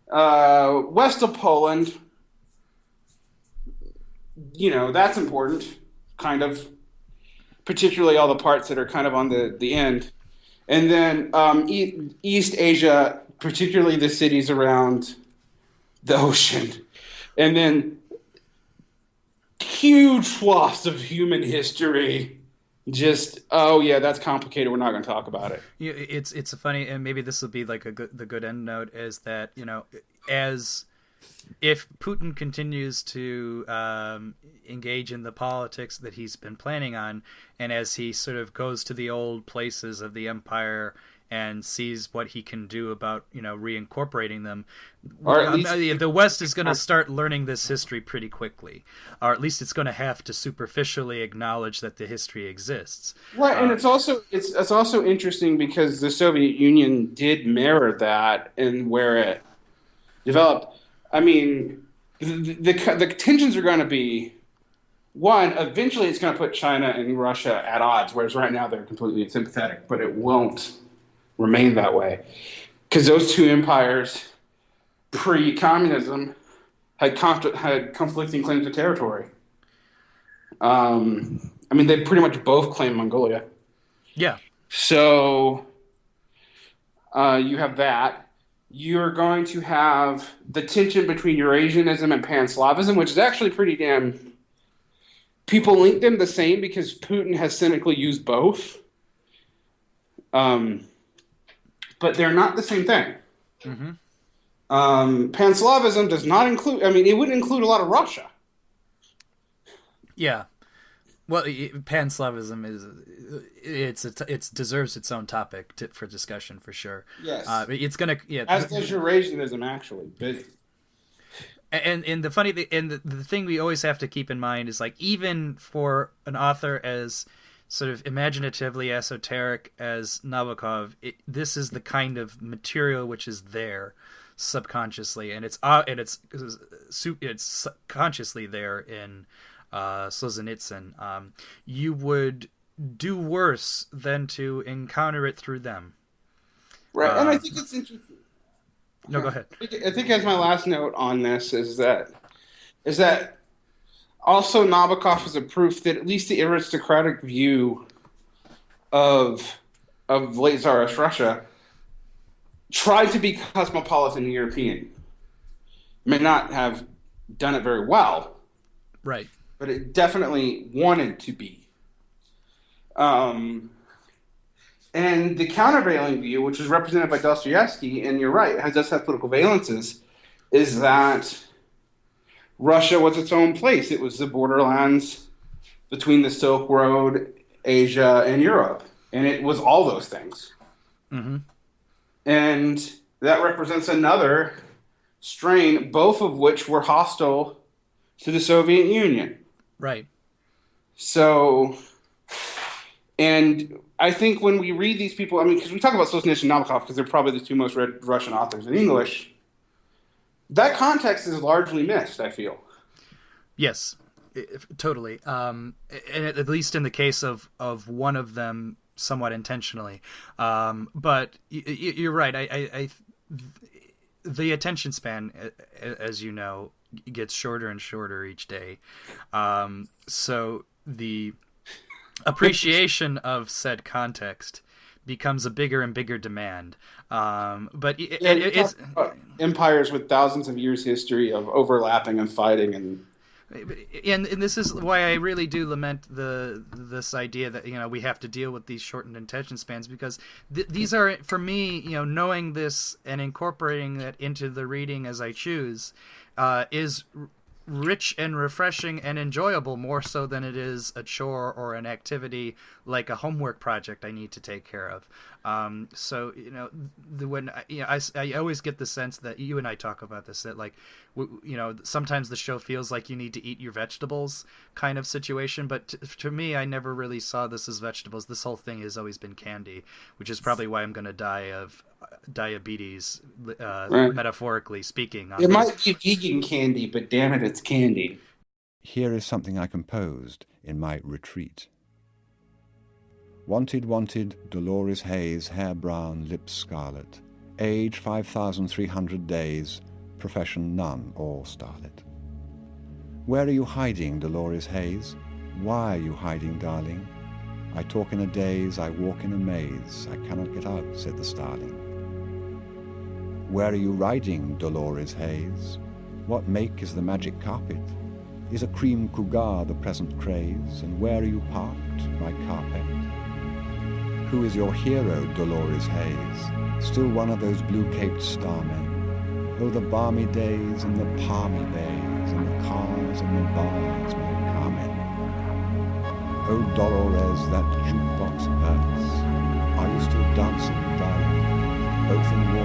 west of Poland. You know, that's important, kind of, particularly all the parts that are kind of on the end. And then East Asia, particularly the cities around the ocean. And then huge swaths of human history. Just, oh yeah, that's complicated. We're not going to talk about it. Yeah, it's a funny, and maybe this will be like the good end note, is that, you know, if Putin continues to engage in the politics that he's been planning on, and as he sort of goes to the old places of the empire and sees what he can do about, you know, reincorporating them, or at least the West is going to start learning this history pretty quickly, or at least it's going to have to superficially acknowledge that the history exists. Right, and it's also interesting because the Soviet Union did mirror that in where it developed. I mean, the tensions are going to be, one, eventually it's going to put China and Russia at odds, whereas right now they're completely sympathetic, but it won't remain that way. Because those two empires, pre-communism, had conflicting claims to territory. I mean, they pretty much both claim Mongolia. Yeah. So you have that. You're going to have the tension between Eurasianism and Pan-Slavism, which is actually pretty damn... People link them the same because Putin has cynically used both. But they're not the same thing. Mm-hmm. Pan-Slavism does not include... I mean, it wouldn't include a lot of Russia. Yeah. Well, Pan-Slavism it deserves its own topic for discussion for sure. Yes, it's gonna as does Eurasianism actually. But and the funny thing, and the thing we always have to keep in mind is, like, even for an author as sort of imaginatively esoteric as Nabokov, this is the kind of material which is there subconsciously, and it's consciously there in Solzhenitsyn. You would do worse than to encounter it through them. Right, and I think it's interesting. No, go ahead. I think as my last note on this is that also Nabokov is a proof that at least the aristocratic view of late Tsarist Russia tried to be cosmopolitan and European. May not have done it very well. Right. But it definitely wanted to be. And the countervailing view, which is represented by Dostoevsky, and you're right, it does have political valences, is that Russia was its own place. It was the borderlands between the Silk Road, Asia, and Europe. And it was all those things. Mm-hmm. And that represents another strain, both of which were hostile to the Soviet Union. Right. So, and I think when we read these people, I mean, because we talk about Solzhenitsyn and Nabokov because they're probably the two most read Russian authors in English, that context is largely missed, I feel. Yes, totally. And at least in the case of one of them, somewhat intentionally. But you're right. I the attention span, as you know, gets shorter and shorter each day. So the appreciation of said context becomes a bigger and bigger demand. But it's empires with thousands of years history of overlapping and fighting and this is why I really do lament this idea that we have to deal with these shortened attention spans, because these are, for me, knowing this and incorporating it into the reading as I choose is rich and refreshing and enjoyable, more so than it is a chore or an activity like a homework project I need to take care of. So when I always get the sense that you and I talk about this, that like sometimes the show feels like you need to eat your vegetables kind of situation, but to me, I never really saw this as vegetables. This whole thing has always been candy, which is probably why I'm going to die of diabetes, right. Metaphorically speaking. It might be vegan candy, but damn it, it's candy. Here is something I composed in my retreat. Wanted, Dolores Hayes, hair brown, lips scarlet. Age 5,300 days, profession nun or starlet. Where are you hiding, Dolores Hayes? Why are you hiding, darling? I talk in a daze, I walk in a maze, I cannot get out, said the starling. Where are you riding, Dolores Hayes? What make is the magic carpet? Is a cream cougar the present craze? And where are you parked, my carpet? Who is your hero, Dolores Hayes? Still one of those blue-caped starmen? Oh, the balmy days and the palmy bays and the cars and the bars, my Carmen. Oh, Dolores, that jukebox hurts. Are you still dancing, darling? Both in